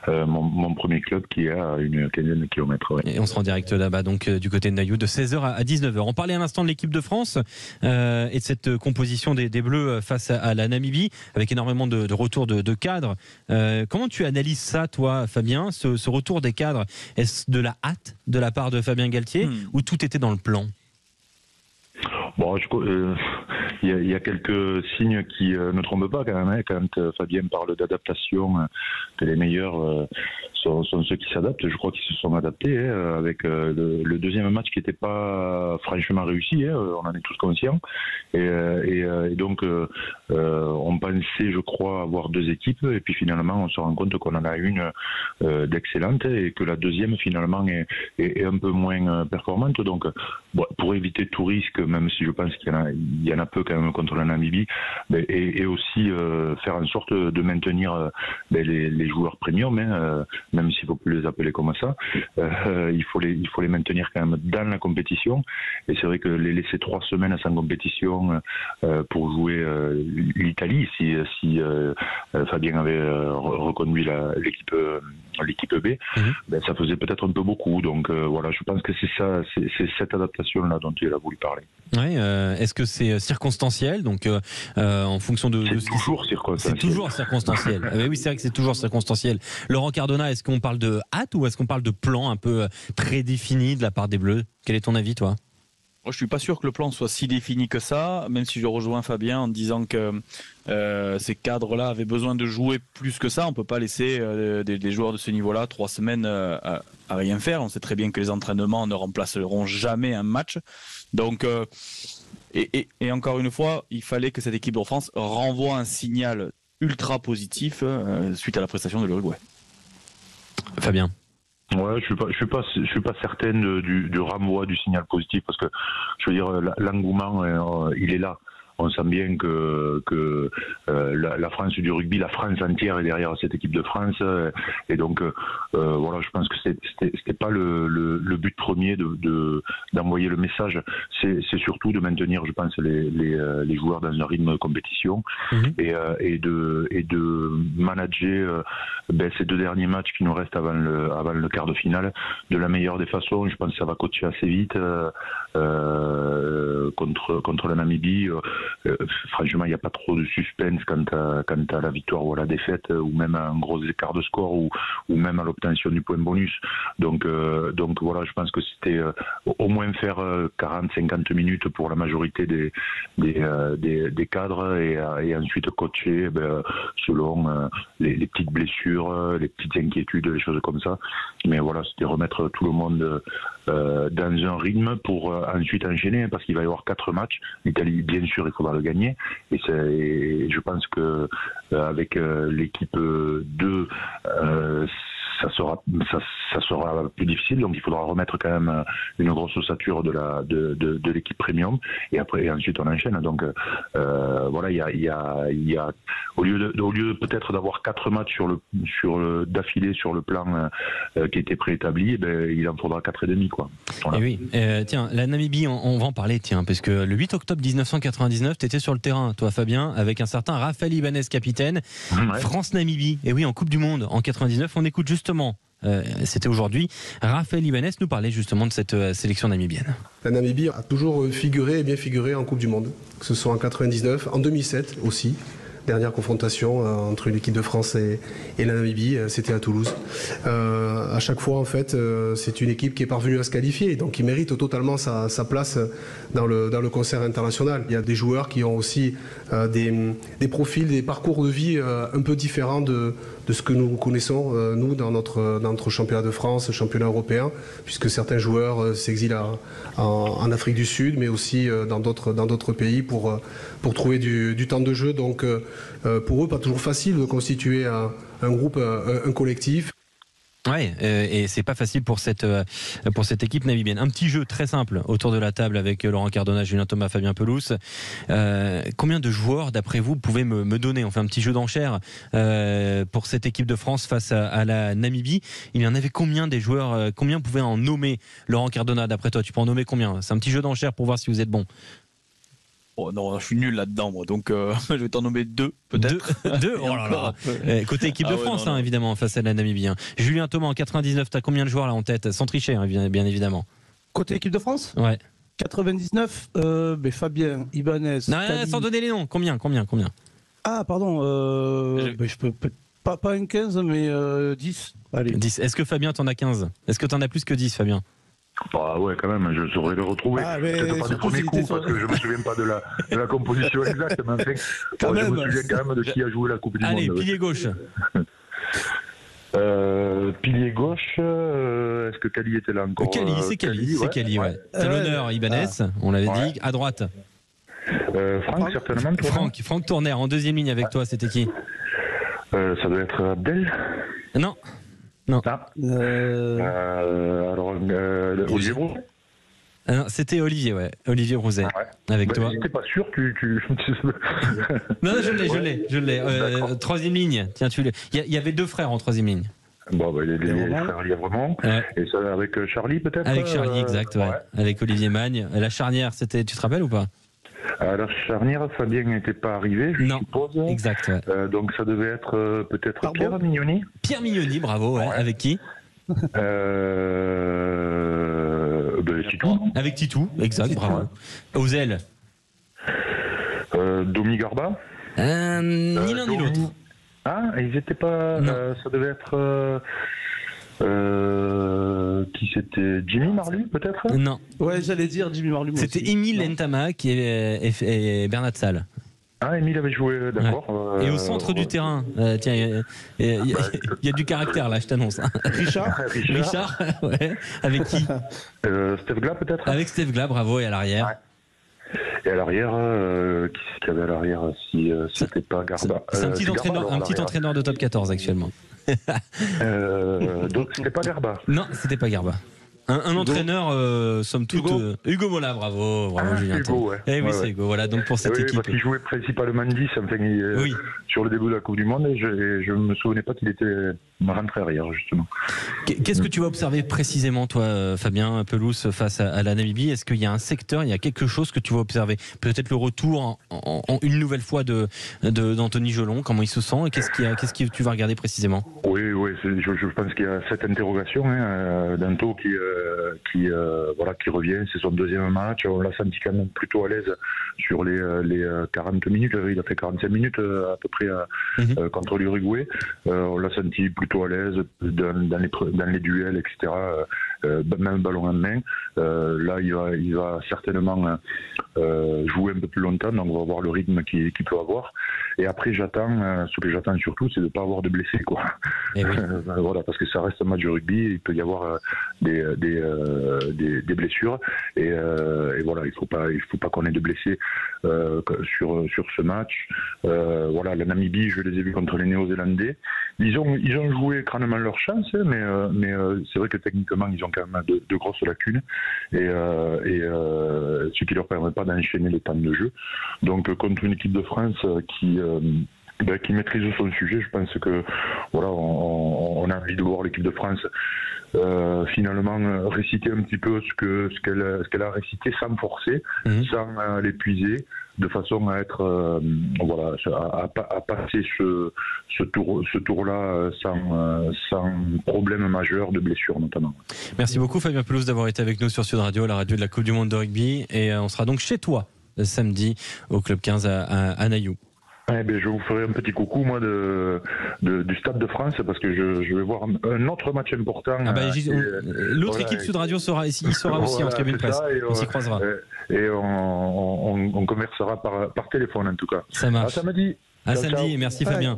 mon premier club qui est à une quinzaine de kilomètres. Ouais. Et on sera en direct là-bas, donc du côté de Naïou, de 16h à 19h. On parlait à l'instant de l'équipe de France et de cette composition des Bleus face à la Namibie, avec énormément de retours de cadres. Comment tu analyses ça, toi, Fabien, ce retour des cadres? Est-ce de la hâte de la part de Fabien Galtier ou tout était dans le plan? Bon, il y a quelques signes qui ne trompent pas quand même. Hein, quand Fabien parle d'adaptation, que les meilleurs sont ceux qui s'adaptent. Je crois qu'ils se sont adaptés avec le deuxième match qui n'était pas franchement réussi. On en est tous conscients. Et donc, on pensait, je crois, avoir 2 équipes. Et puis finalement, on se rend compte qu'on en a une d'excellente et que la deuxième, finalement, est un peu moins performante. Donc, bon, pour éviter tout risque, même si je pense qu'il y en a peu quand même contre la Namibie, et aussi faire en sorte de maintenir les joueurs premium, même s'il ne faut plus les appeler comme ça, il faut les maintenir quand même dans la compétition. Et c'est vrai que les laisser 3 semaines sans compétition pour jouer l'Italie, si Fabien avait reconduit l'équipe B, ça faisait peut-être un peu beaucoup. Donc voilà, je pense que c'est cette adaptation-là dont il a voulu parler. Ouais, est-ce que c'est circonstanciel, donc en fonction de c'est toujours circonstanciel. C'est toujours circonstanciel. Oui, c'est vrai que c'est toujours circonstanciel. Laurent Cardona, est-ce qu'on parle de hâte ou est-ce qu'on parle de plan un peu prédéfini de la part des Bleus? Quel est ton avis, toi? Moi, je suis pas sûr que le plan soit si défini que ça, même si je rejoins Fabien en disant que ces cadres-là avaient besoin de jouer plus que ça. On peut pas laisser des joueurs de ce niveau-là 3 semaines à rien faire. On sait très bien que les entraînements ne remplaceront jamais un match. Donc, et encore une fois, il fallait que cette équipe de France renvoie un signal ultra positif suite à la prestation de l'Uruguay. Fabien. Ouais, je suis pas certaine du renvoi du signal positif, parce que je veux dire, l'engouement il est là. On sent bien que la France du rugby, la France entière est derrière cette équipe de France, et donc voilà, je pense que c'était pas le but premier d'envoyer le message. C'est surtout de maintenir, je pense, les joueurs dans un rythme de compétition et de manager ces 2 derniers matchs qui nous restent avant le quart de finale de la meilleure des façons. Je pense que ça va coacher assez vite. contre la Namibie. Franchement, il n'y a pas trop de suspense quant à la victoire ou à la défaite, ou même à un gros écart de score, ou même à l'obtention du point bonus. Donc voilà, je pense que c'était au moins faire 40-50 minutes pour la majorité des cadres, et ensuite coacher selon les petites blessures, les petites inquiétudes, les choses comme ça. Mais voilà, c'était remettre tout le monde dans un rythme pour ensuite enchaîner, parce qu'il va y avoir 4 matchs. L'Italie, bien sûr, il faudra le gagner, et je pense que avec l'équipe 2, ça sera plus difficile, donc il faudra remettre quand même une grosse ossature de l'équipe premium, et ensuite on enchaîne. Donc voilà, il y a au lieu peut-être d'avoir 4 matchs d'affilée sur le plan qui était préétabli, il en faudra 4,5 quoi. Voilà. Et oui, tiens, la Namibie, on va en parler, parce que le 8 octobre 1999, tu étais sur le terrain, toi Fabien, avec un certain Raphaël Ibanez, capitaine. Ouais. France-Namibie, et oui, en Coupe du Monde en 99, on écoute justement, c'était aujourd'hui, Raphaël Ibanez nous parlait justement de cette sélection namibienne. La Namibie a toujours figuré et bien figuré en Coupe du Monde, que ce soit en 99, en 2007 aussi. Dernière confrontation entre l'équipe de France et la Namibie, c'était à Toulouse. À chaque fois, en fait, c'est une équipe qui est parvenue à se qualifier, donc qui mérite totalement sa place dans le concert international. Il y a des joueurs qui ont aussi des profils, des parcours de vie un peu différents de ce que nous connaissons, nous, dans notre championnat de France, championnat européen, puisque certains joueurs s'exilent en Afrique du Sud, mais aussi dans d'autres pays pour trouver du temps de jeu. Donc, pour eux, pas toujours facile de constituer un groupe, un collectif. Ouais, et c'est pas facile pour cette équipe namibienne. Un petit jeu très simple autour de la table avec Laurent Cardona, Julien Thomas, Fabien Pelouse. Combien de joueurs, d'après vous, pouvez me donner? On fait un petit jeu d'enchères pour cette équipe de France face à la Namibie. Il y en avait combien des joueurs? Combien pouvait en nommer Laurent Cardona, d'après toi? Tu peux en nommer combien? C'est un petit jeu d'enchères pour voir si vous êtes bon. Oh non, je suis nul là-dedans, moi. Donc, je vais t'en nommer 2, peut-être. 2 Oh là là. Côté équipe de France, non. Évidemment, face à la Namibie. Julien Thomas, en 99, t'as combien de joueurs là en tête? Sans tricher, bien évidemment. Côté équipe de France? Ouais. 99, Fabien, Ibanez. Non, sans donner les noms. Combien? Ah, pardon. Je peux pas un 15, mais 10. Allez. 10. Est-ce que Fabien, t'en as 15? Est-ce que t'en as plus que 10, Fabien? Bah ouais, quand même, je saurais le retrouver. Peut-être pas du premier coup, parce que je me souviens pas de la composition exacte, mais enfin, je me souviens quand même de qui a joué la Coupe du Monde. Allez, pilier gauche. Pilier gauche, est-ce que Kali était là encore? C'est Kali, ouais. Talonneur, Ibanez, on l'avait dit. À droite, Franck, certainement. Franck Tourner, en deuxième ligne avec toi, c'était qui? Ça doit être Abdel. Non. Ah. Alors, Olivier Brouzet. C'était Olivier, ouais. Olivier Brouzet, avec toi. J'étais pas sûr, Non, je l'ai. Troisième ligne. Tiens, il y avait 2 frères en troisième ligne. Bon, les frères Lièvremont. Ouais. Et ça avec Charlie, peut-être? Avec Charlie, exact, ouais. Avec Olivier Magne. La charnière, c'était, tu te rappelles ou pas? La charnière, Fabien n'était pas arrivé, je suppose. Exact, ouais. Donc ça devait être peut-être Pierre Mignoni. Pierre Mignoni, bravo, ouais. Avec qui? Titou. Avec Titou, exact, bravo. Aux ailes. Domi Garba. Ni l'un ni l'autre. Ah, ils n'étaient pas... ça devait être... qui c'était? Jimmy Marlu, peut-être? Non. Ouais, j'allais dire Jimmy Marlu. C'était Émile Ntamack et Bernard Salle. Ah, Émile avait joué, d'accord. Ouais. Et au centre du terrain, tiens, il y a du caractère là, je t'annonce. Richard, ouais. Avec qui? Steve Gla, peut-être? Avec Steve Gla, bravo, et à l'arrière. Ouais. Et à l'arrière, qui c'est qu'il y avait à l'arrière si c'était pas Garba? C'est un petit entraîneur de top 14 actuellement. Donc c'était pas Garba? Non, c'était pas Garba. Un entraîneur, somme toute. Hugo Mola, bravo Julien. Hugo, ouais. Eh oui, c'est Hugo, voilà, donc pour cette équipe. Parce qu'il jouait principalement 10, sur le début de la Coupe du Monde, et je me souvenais pas qu'il était rentré arrière, justement. Qu'est-ce que tu vas observer précisément, toi, Fabien Pelouse, face à la Namibie? Est-ce qu'il y a un secteur, il y a quelque chose que tu vas observer? Peut-être le retour une nouvelle fois d'Anthony Gelon, comment il se sent, et qu'est-ce que tu vas regarder précisément? Oui, je pense qu'il y a cette interrogation d'Anto qui revient, c'est son deuxième match, on l'a senti quand même plutôt à l'aise sur les 40 minutes, il a fait 45 minutes à peu près contre l'Uruguay, on l'a senti plutôt à l'aise dans les duels, etc., même ballon en main, là il va certainement jouer un peu plus longtemps, donc on va voir le rythme qu'il peut avoir, et après ce que j'attends surtout, c'est de ne pas avoir de blessés, quoi. Oui. Voilà, parce que ça reste un match de rugby, il peut y avoir des blessures, et voilà, il faut pas qu'on ait de blessés sur ce match. Voilà, la Namibie, je les ai vus contre les Néo-Zélandais, ils ont joué crânement leur chance, mais c'est vrai que techniquement ils ont quand même de grosses lacunes, et ce qui leur permet pas d'enchaîner les temps de jeu. Donc contre une équipe de France qui maîtrise son sujet, je pense que voilà, on a envie de voir l'équipe de France finalement réciter un petit peu ce qu'elle a récité sans forcer, sans l'épuiser, de façon à être à passer ce tour-là sans problème majeur de blessure notamment. Merci beaucoup Fabien Pelouse d'avoir été avec nous sur Sud Radio, la radio de la Coupe du Monde de rugby, et on sera donc chez toi samedi au Club 15 à Nailloux. Je vous ferai un petit coucou moi du Stade de France, parce que je vais voir un autre match important. L'autre équipe Sud Radio sera ici, il sera aussi en tribune presse. On s'y croisera. Et on conversera par téléphone en tout cas. Ça marche. À samedi. Merci Fabien.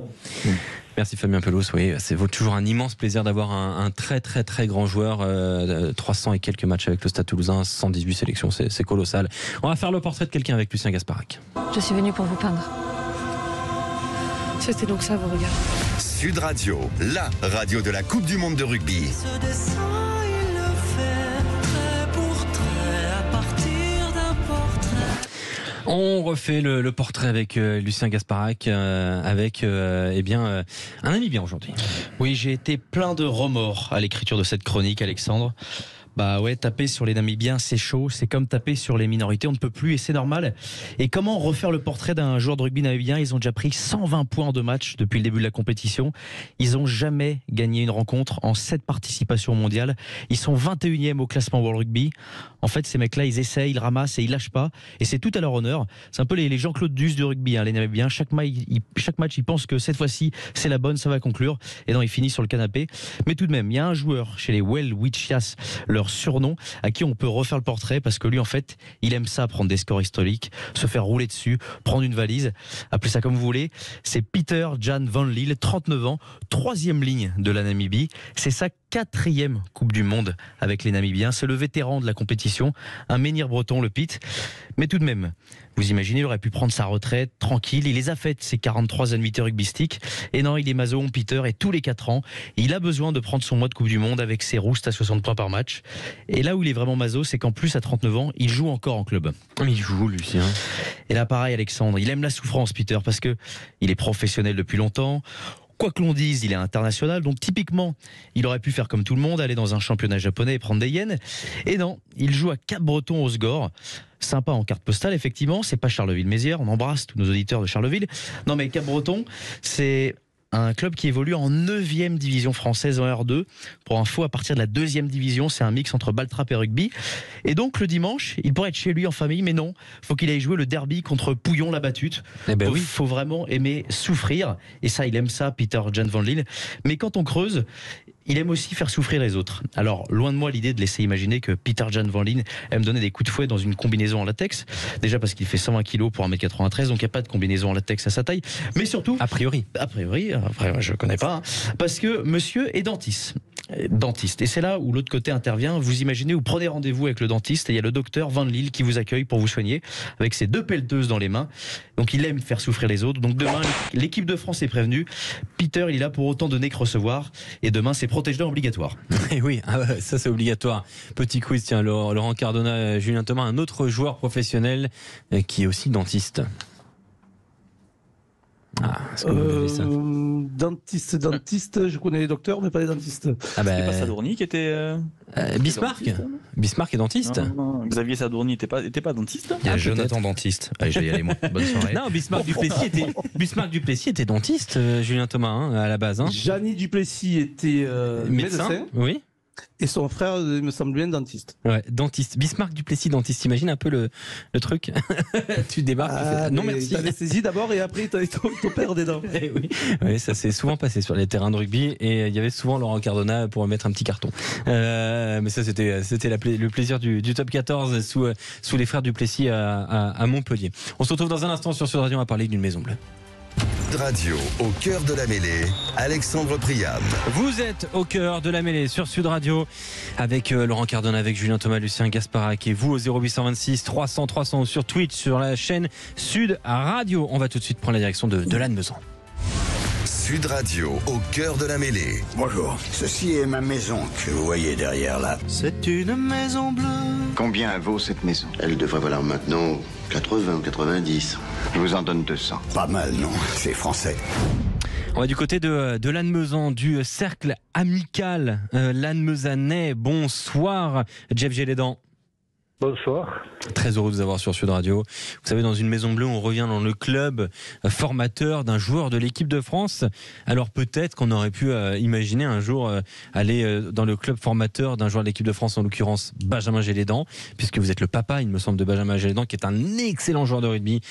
Merci Fabien Pelouse. Oui, c'est toujours un immense plaisir d'avoir un très très très grand joueur. 300 et quelques matchs avec le Stade Toulousain, 118 sélections, c'est colossal. On va faire le portrait de quelqu'un avec Lucien Gasparac. Je suis venu pour vous peindre. C'était donc ça vos regards. Sud Radio, la radio de la Coupe du Monde de rugby. On refait le portrait avec Lucien Gasparac, avec un ami bien aujourd'hui. Oui, j'ai été plein de remords à l'écriture de cette chronique, Alexandre. Bah ouais, taper sur les Namibiens, c'est chaud, c'est comme taper sur les minorités, on ne peut plus et c'est normal. Et comment refaire le portrait d'un joueur de rugby namibien? Ils ont déjà pris 120 points en 2 matchs depuis le début de la compétition. Ils n'ont jamais gagné une rencontre en 7 participations mondiales. Ils sont 21e au classement World Rugby. En fait, ces mecs-là, ils essayent, ils ramassent et ils lâchent pas. Et c'est tout à leur honneur. C'est un peu les Jean-Claude Duss du rugby, les Namibiens. Chaque match, ils pensent que cette fois-ci, c'est la bonne, ça va conclure. Et non, ils finissent sur le canapé. Mais tout de même, il y a un joueur chez les Welwitschia, leur surnom, à qui on peut refaire le portrait, parce que lui, en fait, il aime ça, prendre des scores historiques, se faire rouler dessus, prendre une valise, appelez ça comme vous voulez. C'est Peter Jan Van Lille, 39 ans, 3e ligne de la Namibie. C'est sa 4e Coupe du Monde avec les Namibiens. C'est le vétéran de la compétition, un menhir breton, le Pete. Mais tout de même, vous imaginez, il aurait pu prendre sa retraite tranquille. Il les a faites, ces 43 annuités rugbystiques. Et non, il est maso, Peter, et tous les 4 ans, il a besoin de prendre son mois de Coupe du Monde avec ses roustes à 60 points par match. Et là où il est vraiment maso, c'est qu'en plus, à 39 ans, il joue encore en club. Il joue, Lucien. Et là, pareil, Alexandre, il aime la souffrance, Peter, parce que il est professionnel depuis longtemps. Quoi que l'on dise, il est international, donc typiquement, il aurait pu faire comme tout le monde, aller dans un championnat japonais et prendre des yens. Et non, il joue à Cap-Breton au Sgore. Sympa en carte postale, effectivement, c'est pas Charleville-Mézières, on embrasse tous nos auditeurs de Charleville. Non mais Cap-Breton, c'est un club qui évolue en 9e division française en R2. Pour info, à partir de la 2e division, c'est un mix entre ball-trap et rugby. Et donc, le dimanche, il pourrait être chez lui en famille, mais non. Faut qu'il aille jouer le derby contre Pouillon la Battute. Faut vraiment aimer souffrir. Et ça, il aime ça, Peter Jan Van Lille. Mais quand on creuse, il aime aussi faire souffrir les autres. Alors, loin de moi l'idée de laisser imaginer que Peter Jan Van Lille aime donner des coups de fouet dans une combinaison en latex. Déjà parce qu'il fait 120 kg pour 1m93, donc il n'y a pas de combinaison en latex à sa taille. Mais surtout... A priori, après, je ne connais pas. Parce que monsieur est dentiste. Et c'est là où l'autre côté intervient. Vous imaginez, vous prenez rendez-vous avec le dentiste et il y a le docteur Van Lille qui vous accueille pour vous soigner avec ses 2 pelleteuses dans les mains. Donc il aime faire souffrir les autres. Donc demain, l'équipe de France est prévenue. Peter, il est là pour autant donner que recevoir. Et demain, c'est protège-dents obligatoire. Et oui, ça c'est obligatoire. Petit quiz, tiens, Laurent Cardona, Julien Thomas, un autre joueur professionnel qui est aussi dentiste. est-ce que vous avez ça Dentiste, je connais les docteurs, mais pas les dentistes. Ah bah, C'était pas Sadourny qui était. Bismarck. Bismarck est dentiste. Non, Xavier Sadourny était pas dentiste. Il y a Jonathan dentiste. Allez, je vais y aller moi. Bonne soirée. Non, Bismarck Duplessis était dentiste, Julien Thomas, à la base. Gianni Duplessis était médecin. Oui. Et son frère, il me semble bien, dentiste. Ouais, dentiste. Bismarck Duplessis, dentiste. T'imagines un peu le truc. Tu débarques. Non, merci. T'avais saisi d'abord et après t'avais ton père des dents. Oui, ça s'est souvent passé sur les terrains de rugby et il y avait souvent Laurent Cardona pour mettre un petit carton. Mais ça, c'était le plaisir du top 14 sous les frères Duplessis à Montpellier. On se retrouve dans un instant sur Sud Radio à parler d'une Maison Bleue. Radio, au cœur de la mêlée, Alexandre Priam. Vous êtes au cœur de la mêlée sur Sud Radio avec Laurent Cardona, avec Julien Thomas, Lucien Gasparac et vous au 0826 300 300 ou sur Twitch sur la chaîne Sud Radio. On va tout de suite prendre la direction de Lannemezan. Sud Radio, au cœur de la mêlée. Bonjour, ceci est ma maison que vous voyez derrière là. C'est une maison bleue. Combien vaut cette maison? Elle devrait valoir maintenant 80 ou 90. Je vous en donne 200. Pas mal, non? C'est français. On va du côté de Lannemezan, du cercle amical lannemezanais. Bonsoir, Jeff Gélédan. Bonsoir. Très heureux de vous avoir sur Sud Radio. Vous savez, dans une Maison Bleue, on revient dans le club formateur d'un joueur de l'équipe de France. Alors peut-être qu'on aurait pu imaginer un jour aller dans le club formateur d'un joueur de l'équipe de France, en l'occurrence Benjamin Gélédan, puisque vous êtes le papa, il me semble, de Benjamin Gélédan, qui est un excellent joueur de rugby,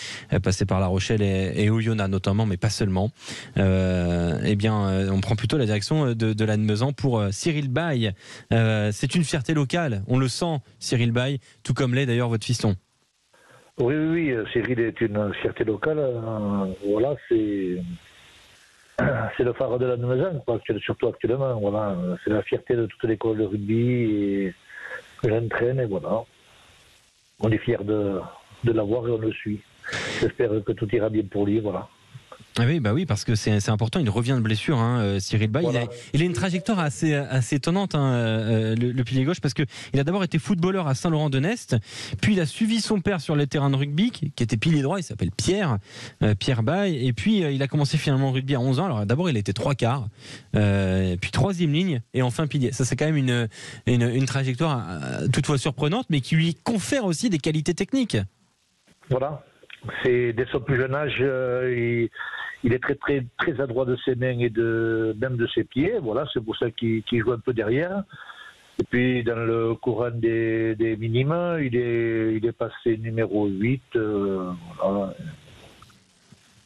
passé par La Rochelle et Oyonnax notamment, mais pas seulement. Eh bien, on prend plutôt la direction de Lannemezan pour Cyril Baille. C'est une fierté locale, on le sent, Cyril Baille, tout comme l'est d'ailleurs votre fiston. Oui, Cyril est une fierté locale. Voilà, c'est le phare de Lannemezan, surtout actuellement. Voilà, c'est la fierté de toute l'école de rugby et que j'entraîne, et voilà. On est fiers de l'avoir et on le suit. J'espère que tout ira bien pour lui, voilà. Ah oui, bah oui, parce que c'est important. Il revient de blessure, Cyril Baille. Voilà. Il a une trajectoire assez étonnante, le pilier gauche, parce que il a d'abord été footballeur à Saint-Laurent-de-Nest, puis il a suivi son père sur les terrains de rugby, qui était pilier droit. Il s'appelle Pierre Baille, et puis il a commencé finalement le rugby à 11 ans. Alors d'abord, il était 3/4, puis 3e ligne, et enfin pilier. Ça, c'est quand même une trajectoire toutefois surprenante, mais qui lui confère aussi des qualités techniques. Voilà. C'est dès son plus jeune âge, il est très très très adroit de ses mains et même de ses pieds. Voilà, c'est pour ça qu'il joue un peu derrière. Et puis dans le courant des minimes, il est passé numéro 8. Voilà.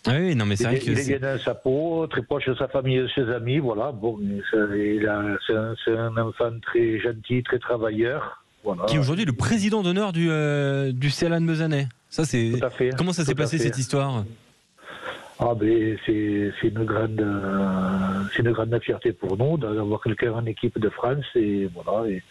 Ah oui, non mais c'est vrai que il est bien dans sa peau, très proche de sa famille et de ses amis. Voilà, bon, c'est un enfant très gentil, très travailleur. Voilà. Qui est aujourd'hui le président d'honneur du CA Lannemezanais. Ça, c'est... Tout à fait. Comment ça s'est passé cette histoire? Ah ben c'est une grande fierté pour nous d'avoir quelqu'un en équipe de France, et voilà, et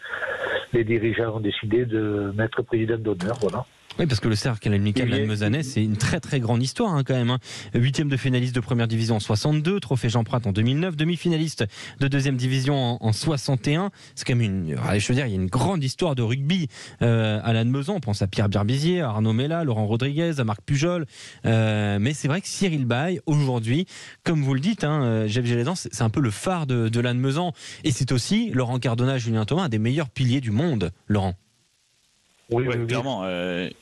les dirigeants ont décidé de mettre président d'honneur, voilà. Oui, parce que le cercle amical lannemezanais, c'est une très très grande histoire quand même. 8e de finaliste de première division en 62, trophée Jean Prat en 2009, demi-finaliste de deuxième division en 61. C'est quand même je veux dire, il y a une grande histoire de rugby à Lannemezan. On pense à Pierre Birbizier, à Arnaud Mella, Laurent Rodriguez, à Marc Pujol. Mais c'est vrai que Cyril Baille, aujourd'hui, comme vous le dites, Jeff Gélédan, c'est un peu le phare de Lannemezan. Et c'est aussi Laurent Cardona, Julien Thomas, un des meilleurs piliers du monde, Laurent. Oui, clairement.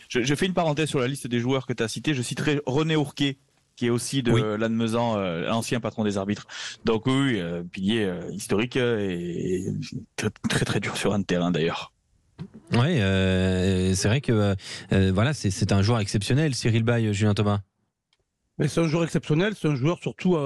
Je fais une parenthèse sur la liste des joueurs que tu as cités. Je citerai René Ourquet, qui est aussi de Lannemezan, l'ancien patron des arbitres. Donc oui, pilier historique et très très dur sur un terrain d'ailleurs. Oui, c'est vrai que voilà, c'est un joueur exceptionnel, Cyril Baille, Julien Thomas. Mais c'est un joueur exceptionnel, c'est un joueur surtout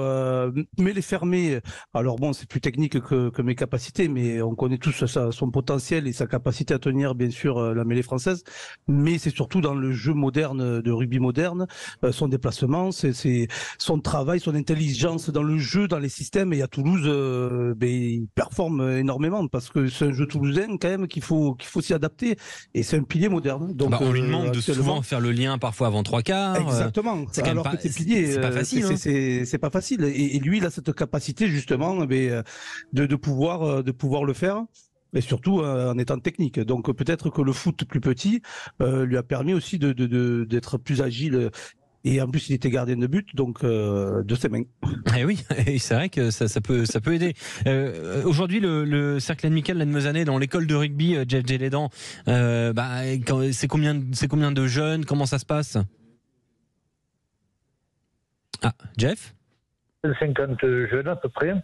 mêlé fermé. Alors bon, c'est plus technique que mes capacités, mais on connaît tous son potentiel et sa capacité à tenir, bien sûr, la mêlée française. Mais c'est surtout dans le jeu moderne, de rugby moderne, son déplacement, c'est son travail, son intelligence dans le jeu, dans les systèmes. Et à Toulouse, il performe énormément parce que c'est un jeu toulousain quand même qu'il faut s'y adapter. Et c'est un pilier moderne. Donc on lui demande de souvent faire le lien parfois avant 3/4. Exactement. C'est quand même pas... C'est pas facile. C'est pas facile. Et lui, il a cette capacité justement de pouvoir le faire. Et surtout en étant technique. Donc peut-être que le foot plus petit lui a permis aussi d'être plus agile Et en plus, il était gardien de but, donc de ses mains. Et oui, et c'est vrai que ça peut aider. Aujourd'hui, le cercle amical Lannemezanais dans l'école de rugby, Jeff Gélédan, c'est combien de jeunes? Comment ça se passe? Ah, Jeff? 50 jeunes à peu près.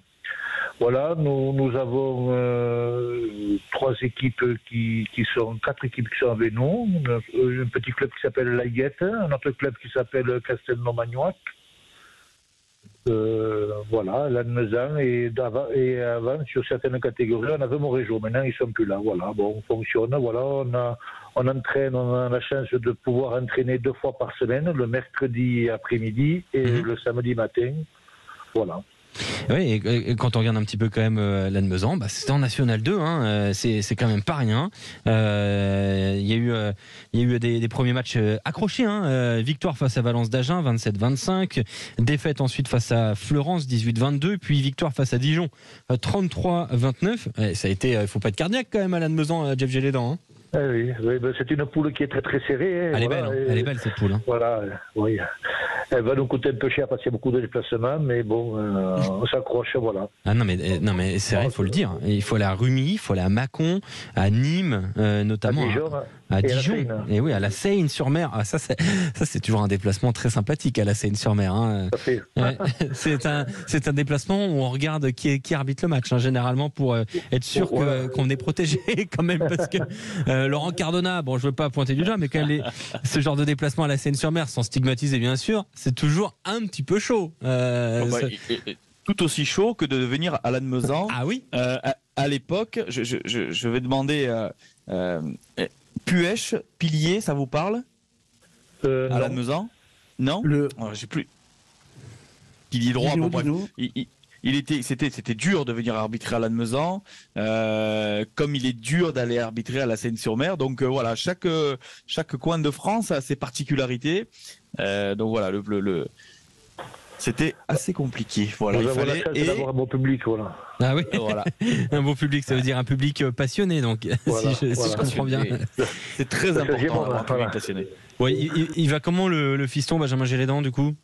Voilà, nous avons 4 équipes qui sont avec nous. Un petit club qui s'appelle Layette, un autre club qui s'appelle Castelnau-Magnoac. Voilà, Lannemezan et avant, sur certaines catégories, on avait Montrégeau. Maintenant, ils sont plus là. Voilà, bon, on fonctionne. Voilà, on entraîne, on a la chance de pouvoir entraîner 2 fois par semaine, le mercredi après-midi et le samedi matin. Voilà. Oui, et quand on regarde un petit peu quand même Lannemezan, c'était en National 2, hein, c'est quand même pas rien. Il y a eu des premiers matchs accrochés, hein, victoire face à Valence d'Agen 27-25, défaite ensuite face à Fleurance 18-22, puis victoire face à Dijon 33-29. Ça a été, il faut pas être cardiaque quand même à Lannemezan, Jeff Gélédan. Hein. Oui, c'est une poule qui est très très serrée. Elle est belle, hein. Elle est belle cette poule. Hein. Voilà, oui. Elle va nous coûter un peu cher parce qu'il y a beaucoup de déplacements, mais bon, on s'accroche, voilà. Ah non mais c'est vrai, il faut le dire. Il faut aller à Rumi, il faut aller à Mâcon, à Nîmes, notamment. À Dijon. Et oui, à la Seine-sur-Mer. Ah, ça c'est toujours un déplacement très sympathique à la Seine-sur-Mer. Hein. Ouais. C'est un déplacement où on regarde qui arbitre le match, hein, généralement pour être sûr qu'on est protégé quand même, parce que Laurent Cardona, bon, je veux pas pointer du doigt, mais quand même ce genre de déplacement à la Seine-sur-Mer, sans stigmatiser bien sûr, c'est toujours un petit peu chaud. Tout aussi chaud que de venir à Lannemezan. Ah oui. À l'époque, je vais demander. Puech, Pilier, ça vous parle? À Lannemezan? Non. J'ai plus. Pilier droit. Bon, bref. C'était dur de venir arbitrer à Lannemezan, comme il est dur d'aller arbitrer à la Seine-sur-Mer. Donc voilà, chaque coin de France a ses particularités. Donc voilà, c'était assez compliqué. Voilà, il fallait d'avoir un bon public, voilà. Ah oui, voilà. Un bon public, ça veut dire un public passionné, donc voilà, si je comprends bien. C'est très important d'avoir un public passionné. Ouais, il va comment le fiston Benjamin Gélédan du coup?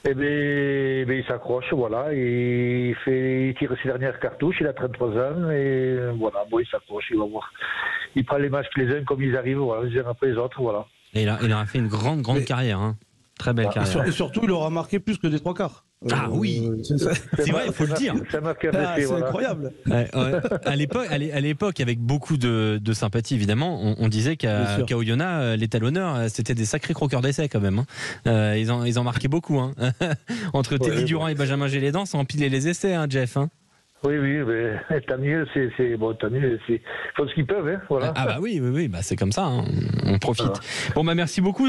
Eh bien, il s'accroche, voilà, et il tire ses dernières cartouches, il a 33 ans, et voilà, bon, il s'accroche, il va voir. Il prend les matchs les uns comme ils arrivent, voilà, les uns après les autres, voilà. Et il a fait une grande carrière, hein. Très belle carrière. Et surtout, il aura marqué plus que des 3/4. Ah oui, c'est vrai, il faut le dire. C'est incroyable. À l'époque, avec beaucoup de sympathie évidemment, on disait qu'à Oyonnax, les talonneurs, c'était des sacrés croqueurs d'essai quand même. Hein. Ils en marquaient beaucoup. Hein. Entre Teddy Durand et Benjamin Gélédan, ça empilait les essais, hein, Jeff. Hein. Oui, mais tant mieux, tant mieux, ils font ce qu'ils peuvent, hein, voilà. Ah bah oui, c'est comme ça, hein, on profite. Bon merci beaucoup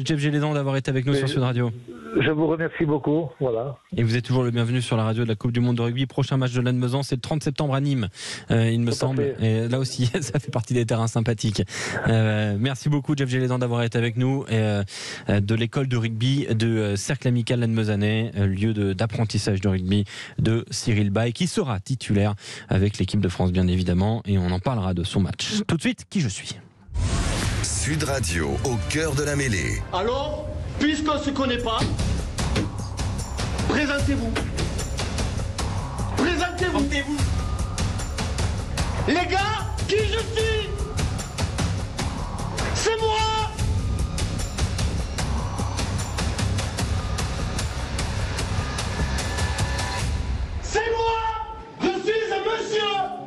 Jeff Gélédan d'avoir été avec nous sur Sud Radio. Je vous remercie beaucoup, voilà. Et vous êtes toujours le bienvenu sur la radio de la Coupe du Monde de rugby. Prochain match de Lannemezan, c'est le 30 septembre à Nîmes, il me semble. Et là aussi, ça fait partie des terrains sympathiques. Merci beaucoup Jeff Gélédan d'avoir été avec nous, de l'école de rugby de Cercle Amical Lannemezanais, lieu d'apprentissage de rugby de Cyril Bay, qui sera titulaire avec l'équipe de France bien évidemment, et on en parlera de son match. Tout de suite, qui je suis. Sud Radio, au cœur de la mêlée. Alors, puisqu'on ne se connaît pas, présentez-vous. Présentez-vous. Les gars, qui je suis? C'est moi. C'est moi. Je suis un monsieur.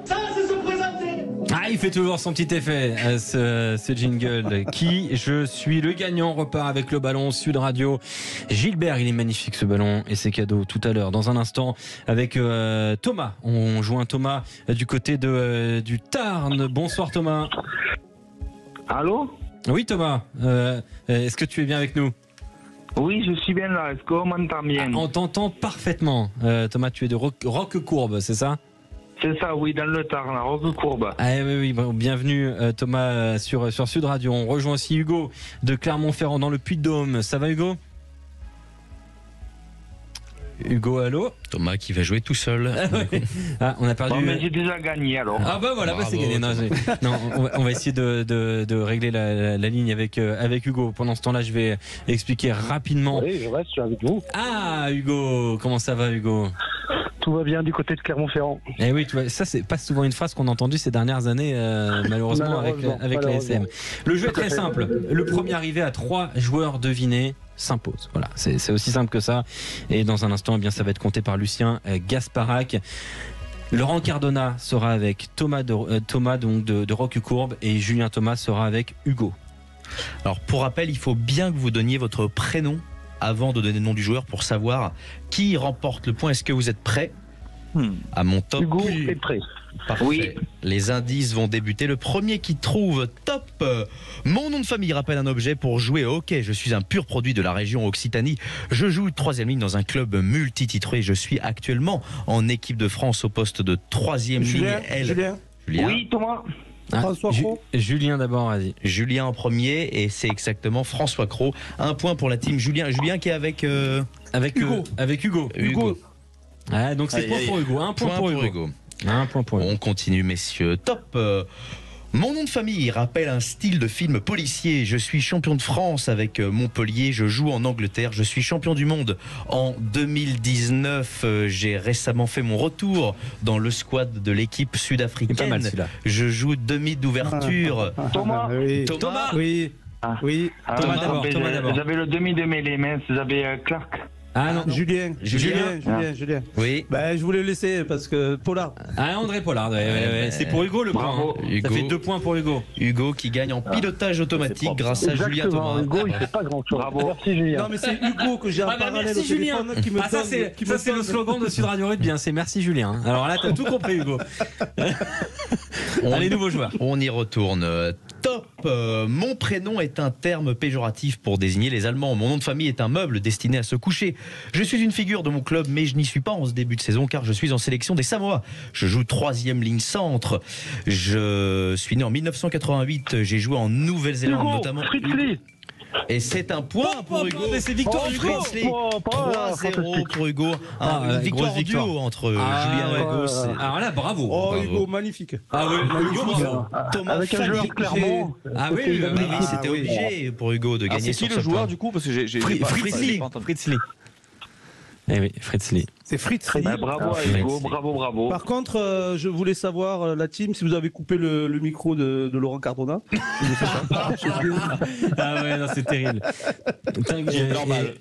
Ça, c'est se présenter. Ah, il fait toujours son petit effet, ce jingle. Qui je suis? Le gagnant repart avec le ballon Sud Radio. Gilbert, il est magnifique ce ballon et ses cadeaux tout à l'heure. Dans un instant, avec Thomas. On joint Thomas du côté du Tarn. Bonsoir Thomas. Allô? Oui Thomas, est-ce que tu es bien avec nous? Oui, je suis bien là. Est-ce qu'on m'entend bien? On t'entend parfaitement. Thomas, tu es de Roquecourbe, c'est ça? C'est ça, oui, dans le Tarn, à Roquecourbe. Ah, oui, bon, bienvenue Thomas sur Sud Radio. On rejoint aussi Hugo de Clermont-Ferrand dans le Puy-de-Dôme. Ça va Hugo? Hugo, allô? Thomas qui va jouer tout seul. On a perdu. Bon, mais j'ai déjà gagné alors. Ah bah voilà, c'est gagné. Non, on va essayer de régler la ligne avec Hugo. Pendant ce temps-là, je vais expliquer rapidement. Oui, je reste avec vous. Ah, Hugo, comment ça va, Hugo? Tout va bien du côté de Clermont-Ferrand. Eh oui, ça c'est pas souvent une phrase qu'on a entendue ces dernières années, malheureusement avec la SM. Le jeu est très simple. Le premier arrivé à 3 joueurs devinés s'impose. Voilà, c'est aussi simple que ça. Et dans un instant, eh bien, ça va être compté par Lucien Gasparac. Laurent Cardona sera avec Thomas donc de Roquecourbe et Julien Thomas sera avec Hugo. Alors pour rappel, il faut bien que vous donniez votre prénom avant de donner le nom du joueur pour savoir qui remporte le point. Est-ce que vous êtes prêts? À mon top. Hugo est prêt. Parfait. Oui. Les indices vont débuter. Le premier qui trouve top. Mon nom de famille rappelle un objet pour jouer au hockey. Je suis un pur produit de la région Occitanie. Je joue 3e ligne dans un club multititré. Je suis actuellement en équipe de France au poste de 3e ligne. Julien. Oui, Thomas. François Cros. Julien d'abord, vas-y. Julien en premier et c'est exactement François Cros. Un point pour la team Julien. Julien qui est avec Hugo. Avec Hugo. Ah, donc c'est point pour Hugo. Un point pour Hugo. Un point pour Hugo. On continue, messieurs. Top. Mon nom de famille rappelle un style de film policier. Je suis champion de France avec Montpellier. Je joue en Angleterre. Je suis champion du monde en 2019. J'ai récemment fait mon retour dans le squad de l'équipe sud-africaine. Pas mal, celui-là. Je joue demi d'ouverture. Thomas. Thomas. Oui. Oui. Thomas d'abord. J'avais le demi de mêlée, mais j'avais Clark. Ah non. Julien. Oui. Ben, je voulais le laisser parce que Pollard. Ah, André Pollard. C'est pour Hugo le point. Hugo. Ça fait 2 points pour Hugo. Hugo qui gagne en pilotage automatique grâce à Julien Thomas. Hugo, il fait pas grand chose. Bravo. Merci Julien. Non mais c'est Hugo que j'ai en parallèle merci au téléphone Julien. qui me Ça c'est le slogan de Sud Radio Rugby. C'est merci Julien. Alors là t'as tout compris Hugo. Allez, nouveau joueur. On y retourne. Top. Mon prénom est un terme péjoratif pour désigner les Allemands. Mon nom de famille est un meuble destiné à se coucher. Je suis une figure de mon club, mais je n'y suis pas en ce début de saison car je suis en sélection des Samoa. Je joue 3e ligne centre. Je suis né en 1988. J'ai joué en Nouvelle-Zélande notamment. Fritz Lee. Et c'est un point pour Hugo. Mais c'est victoire Hugo. 3-0 pour Hugo. Une victoire en duo entre Julien et Hugo. Alors là, bravo. Oh Bravo. Hugo, magnifique. Ah oui, Hugo, bravo. Thomas Avec un joueur Clermont. Ah oui, c'était obligé pour Hugo de gagner c'est sur qui ce le joueur point. du coup parce que j'ai Fritz Lee. Eh oui, Fritz Lee. C'est Fritz Lee. Bravo à Hugo, bravo. Par contre, je voulais savoir, la team, si vous avez coupé le micro de Laurent Cardona. Ah ouais, non, c'est terrible.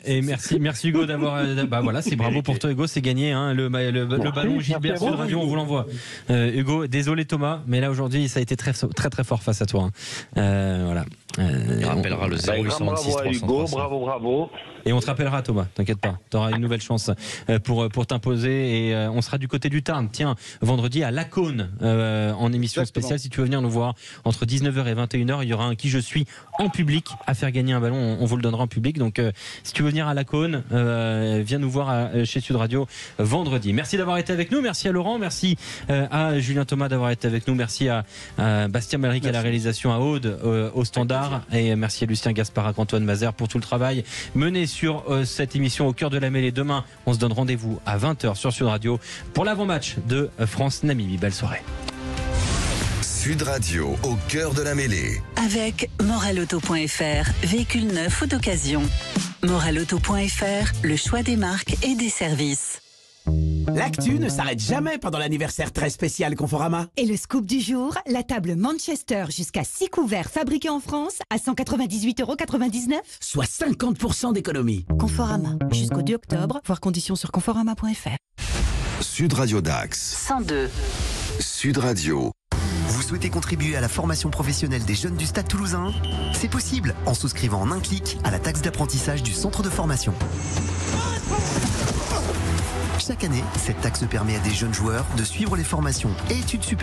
Et merci Hugo d'avoir. Bah voilà, c'est bravo pour toi Hugo, c'est gagné. Hein, le ballon Gilbert Sud Radio, on vous l'envoie. Hugo, désolé Thomas, mais là aujourd'hui, ça a été très fort face à toi. Voilà. Il rappellera le 0866 bravo à Hugo, bravo. Et on te rappellera Thomas, t'inquiète pas, t'auras une nouvelle chance pour t'imposer et on sera du côté du Tarn, tiens, vendredi à Lacaune en émission spéciale. Si tu veux venir nous voir entre 19h et 21h, il y aura un qui je suis en public à faire gagner un ballon, on vous le donnera en public, donc si tu veux venir à Lacaune, viens nous voir chez Sud Radio vendredi. Merci d'avoir été avec nous, merci à Laurent, merci à Julien Thomas d'avoir été avec nous, merci à Bastien Malric à la réalisation, à Aude au standard, et merci à Lucien Gasparac, Antoine Mazer pour tout le travail mené sur cette émission au cœur de la mêlée. Demain, on se donne rendez-vous à 20h sur Sud Radio pour l'avant-match de France-Namibie. Belle soirée. Sud Radio, au cœur de la mêlée. Avec Moralauto.fr, véhicule neuf ou d'occasion. Moralauto.fr, le choix des marques et des services. L'actu ne s'arrête jamais pendant l'anniversaire très spécial Conforama. Et le scoop du jour, la table Manchester jusqu'à 6 couverts fabriqués en France à 198,99 €. Soit 50% d'économie. Conforama, jusqu'au 2 octobre, voir conditions sur conforama.fr. Sud Radio Dax. 102. Sud Radio. Vous souhaitez contribuer à la formation professionnelle des jeunes du Stade Toulousain? C'est possible en souscrivant en un clic à la taxe d'apprentissage du centre de formation. Chaque année, cette taxe permet à des jeunes joueurs de suivre les formations et études supérieures